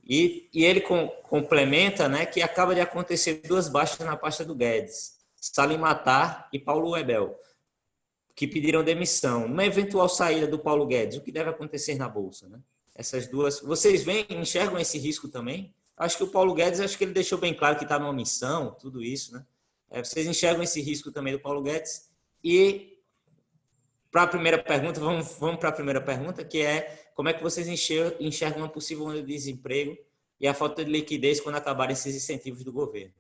E ele complementa, né, que acaba de acontecer 2 baixas na pasta do Guedes, Salim Matar e Paulo Webel, que pediram demissão. Numa eventual saída do Paulo Guedes, o que deve acontecer na Bolsa? Né? Essas duas. Vocês enxergam esse risco também? Acho que o Paulo Guedes, acho que ele deixou bem claro que está numa missão, tudo isso. Né? Vocês enxergam esse risco também do Paulo Guedes? E para a primeira pergunta, vamos para a primeira pergunta, que é como é que vocês enxergam uma possível onda de desemprego e a falta de liquidez quando acabarem esses incentivos do governo?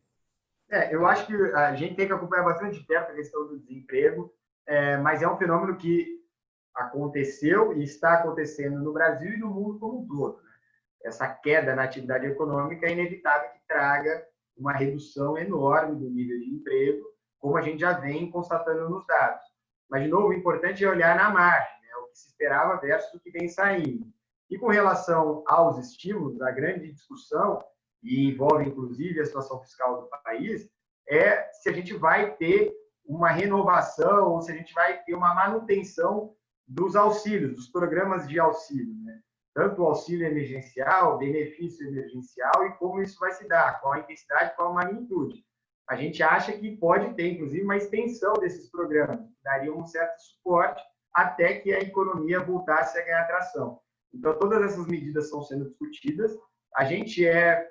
Eu acho que a gente tem que acompanhar bastante de perto a questão do desemprego, mas é um fenômeno que aconteceu e está acontecendo no Brasil e no mundo como um todo. Né? Essa queda na atividade econômica é inevitável que traga uma redução enorme do nível de emprego, como a gente já vem constatando nos dados. Mas, de novo, o importante é olhar na margem, né? O que se esperava versus o que vem saindo. E com relação aos estímulos, a grande discussão, e envolve, inclusive, a situação fiscal do país, é se a gente vai ter uma renovação ou se a gente vai ter uma manutenção dos auxílios, dos programas de auxílio, né? Tanto o auxílio emergencial, benefício emergencial e como isso vai se dar, qual a intensidade, qual a magnitude. A gente acha que pode ter, inclusive, uma extensão desses programas, que daria um certo suporte até que a economia voltasse a ganhar tração. Então, todas essas medidas estão sendo discutidas. A gente a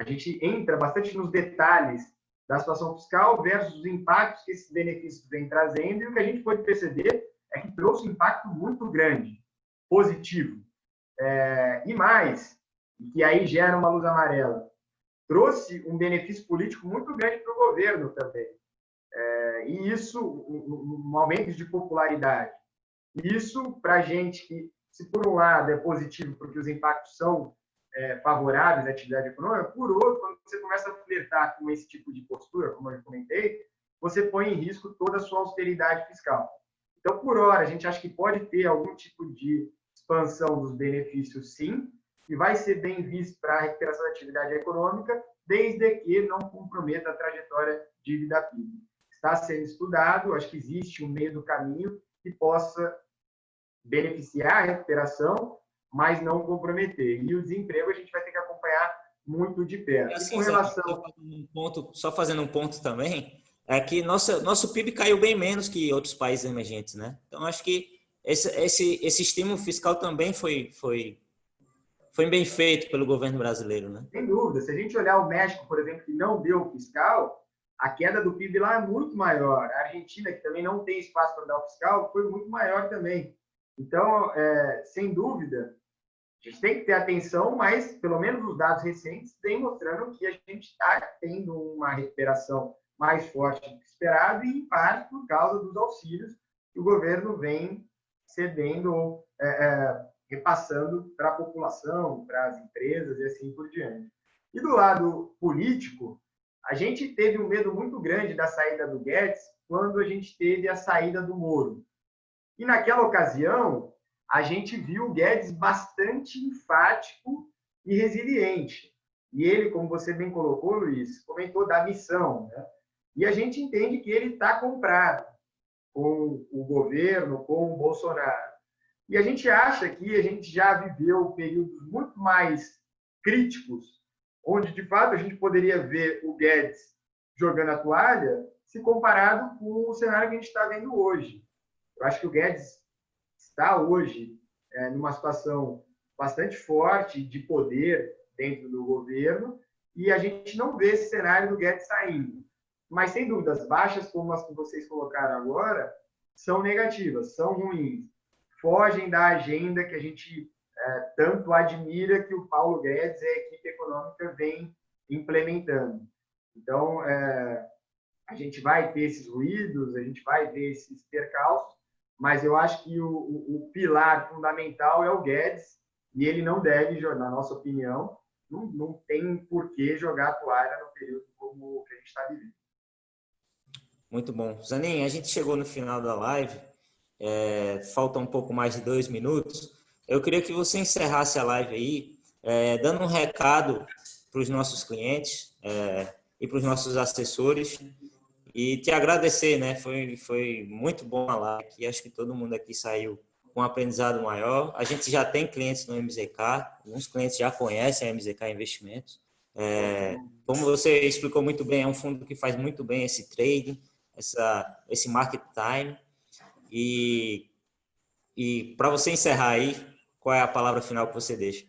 gente entra bastante nos detalhes da situação fiscal versus os impactos que esses benefícios vêm trazendo, e o que a gente pode perceber é que trouxe um impacto muito grande, positivo. E mais, que aí gera uma luz amarela, trouxe um benefício político muito grande para o governo também. E isso, um aumento de popularidade. Isso, para a gente, que se por um lado é positivo, porque os impactos são favoráveis à atividade econômica, por outro, quando você começa a flertar com esse tipo de postura, como eu comentei, você põe em risco toda a sua austeridade fiscal. Então, por hora, a gente acha que pode ter algum tipo de expansão dos benefícios, sim, e vai ser bem visto para a recuperação da atividade econômica, desde que não comprometa a trajetória dívida-PIB. Está sendo estudado, acho que existe um meio do caminho que possa beneficiar a recuperação, mas não comprometer. E o desemprego a gente vai ter que acompanhar muito de perto. Assim, e com relação... Só fazendo um ponto também, é que nosso PIB caiu bem menos que outros países emergentes, né? Então, acho que esse estímulo fiscal também foi bem feito pelo governo brasileiro, né? Sem dúvida. Se a gente olhar o México, por exemplo, que não deu fiscal, a queda do PIB lá é muito maior. A Argentina, que também não tem espaço para dar o fiscal, foi muito maior também. Então, sem dúvida, a gente tem que ter atenção, mas pelo menos os dados recentes vêm mostrando que a gente está tendo uma recuperação mais forte do que esperado, e em parte por causa dos auxílios que o governo vem cedendo ou repassando para a população, para as empresas e assim por diante. E do lado político, a gente teve um medo muito grande da saída do Guedes quando a gente teve a saída do Moro. E naquela ocasião, a gente viu o Guedes bastante enfático e resiliente. E ele, como você bem colocou, Luiz, comentou da missão, né? E a gente entende que ele está comprado. com o governo, com o Bolsonaro. E a gente acha que a gente já viveu períodos muito mais críticos, onde, de fato, a gente poderia ver o Guedes jogando a toalha, se comparado com o cenário que a gente está vendo hoje. Eu acho que o Guedes está hoje numa situação bastante forte de poder dentro do governo, e a gente não vê esse cenário do Guedes saindo. Mas, sem dúvida, as baixas, como as que vocês colocaram agora, são negativas, são ruins. Fogem da agenda que a gente tanto admira que o Paulo Guedes e a equipe econômica vem implementando. Então, a gente vai ter esses ruídos, a gente vai ver esses percalços, mas eu acho que o pilar fundamental é o Guedes, e ele não deve, na nossa opinião, não tem por que jogar a toalha no período como o que a gente está vivendo. Muito bom. Zanin, a gente chegou no final da live, falta um pouco mais de 2 minutos. Eu queria que você encerrasse a live aí, dando um recado para os nossos clientes e para os nossos assessores, e te agradecer, né? Foi muito bom a live, e acho que todo mundo aqui saiu com um aprendizado maior. A gente já tem clientes no MZK, alguns clientes já conhecem a MZK Investimentos. Como você explicou muito bem, é um fundo que faz muito bem esse trading, esse market time. E para você encerrar aí, qual é a palavra final que você deixa?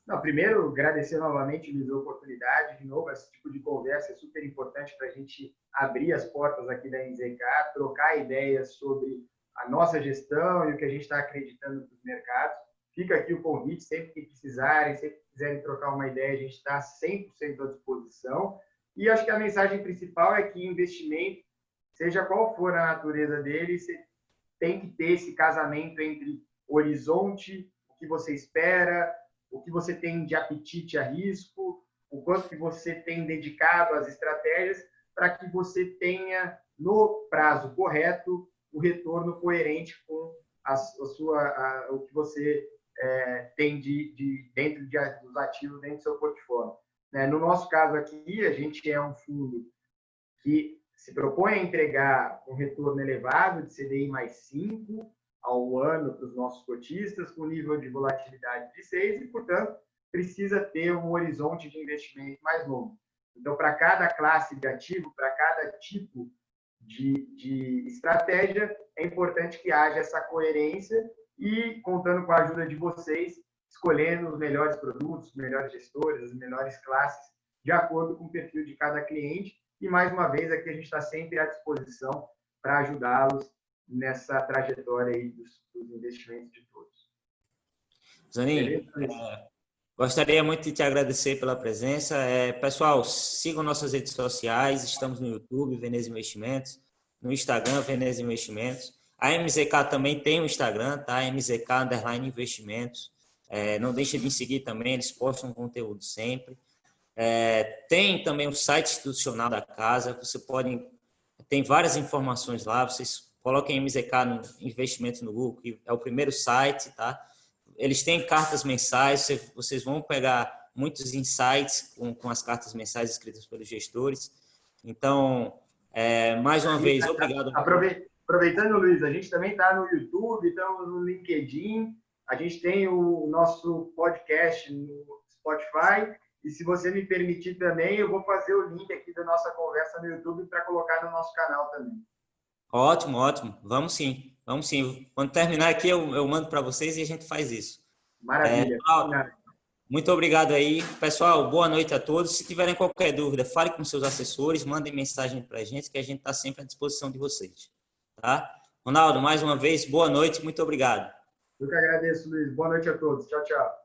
Não, primeiro, agradecer novamente a oportunidade. De novo, esse tipo de conversa é super importante para a gente abrir as portas aqui da MZK, trocar ideias sobre a nossa gestão e o que a gente está acreditando nos mercados. Fica aqui o convite, sempre que precisarem, sempre que quiserem trocar uma ideia, a gente está 100% à disposição. E acho que a mensagem principal é que investimento, seja qual for a natureza dele, você tem que ter esse casamento entre horizonte, o que você espera, o que você tem de apetite a risco, o quanto que você tem dedicado às estratégias, para que você tenha, no prazo correto, o retorno coerente com o que você tem dentro dos ativos dentro do seu portfólio. No nosso caso aqui, a gente é um fundo que se propõe a entregar um retorno elevado de CDI mais 5 ao ano para os nossos cotistas, com nível de volatilidade de 6 e, portanto, precisa ter um horizonte de investimento mais longo. Então, para cada classe de ativo, para cada tipo de estratégia, é importante que haja essa coerência e, contando com a ajuda de vocês, escolhendo os melhores produtos, os melhores gestores, as melhores classes, de acordo com o perfil de cada cliente. E, mais uma vez, aqui a gente está sempre à disposição para ajudá-los nessa trajetória aí dos investimentos de todos. Zanin, gostaria muito de te agradecer pela presença. Pessoal, sigam nossas redes sociais, estamos no YouTube, Veneza Investimentos, no Instagram, Veneza Investimentos. A MZK também tem um Instagram, tá? MZK_Investimentos. Não deixe de me seguir também, eles postam conteúdo sempre. Tem também o site institucional da casa, tem várias informações lá, vocês coloquem MZK no Investimentos no Google, que é o primeiro site, tá? Eles têm cartas mensais, vocês vão pegar muitos insights com as cartas mensais escritas pelos gestores. Então, mais uma vez, obrigado. Aproveitando, Luiz, a gente também está no YouTube, estamos no LinkedIn, a gente tem o nosso podcast no Spotify, e se você me permitir também, eu vou fazer o link aqui da nossa conversa no YouTube para colocar no nosso canal também. Ótimo, ótimo. Vamos sim. Quando terminar aqui, eu mando para vocês e a gente faz isso. Maravilha. Muito obrigado aí. Pessoal, boa noite a todos. Se tiverem qualquer dúvida, fale com seus assessores, mandem mensagem para a gente, que a gente está sempre à disposição de vocês. Tá? Ronaldo, mais uma vez, boa noite. Muito obrigado. Eu que agradeço, Luiz. Boa noite a todos. Tchau, tchau.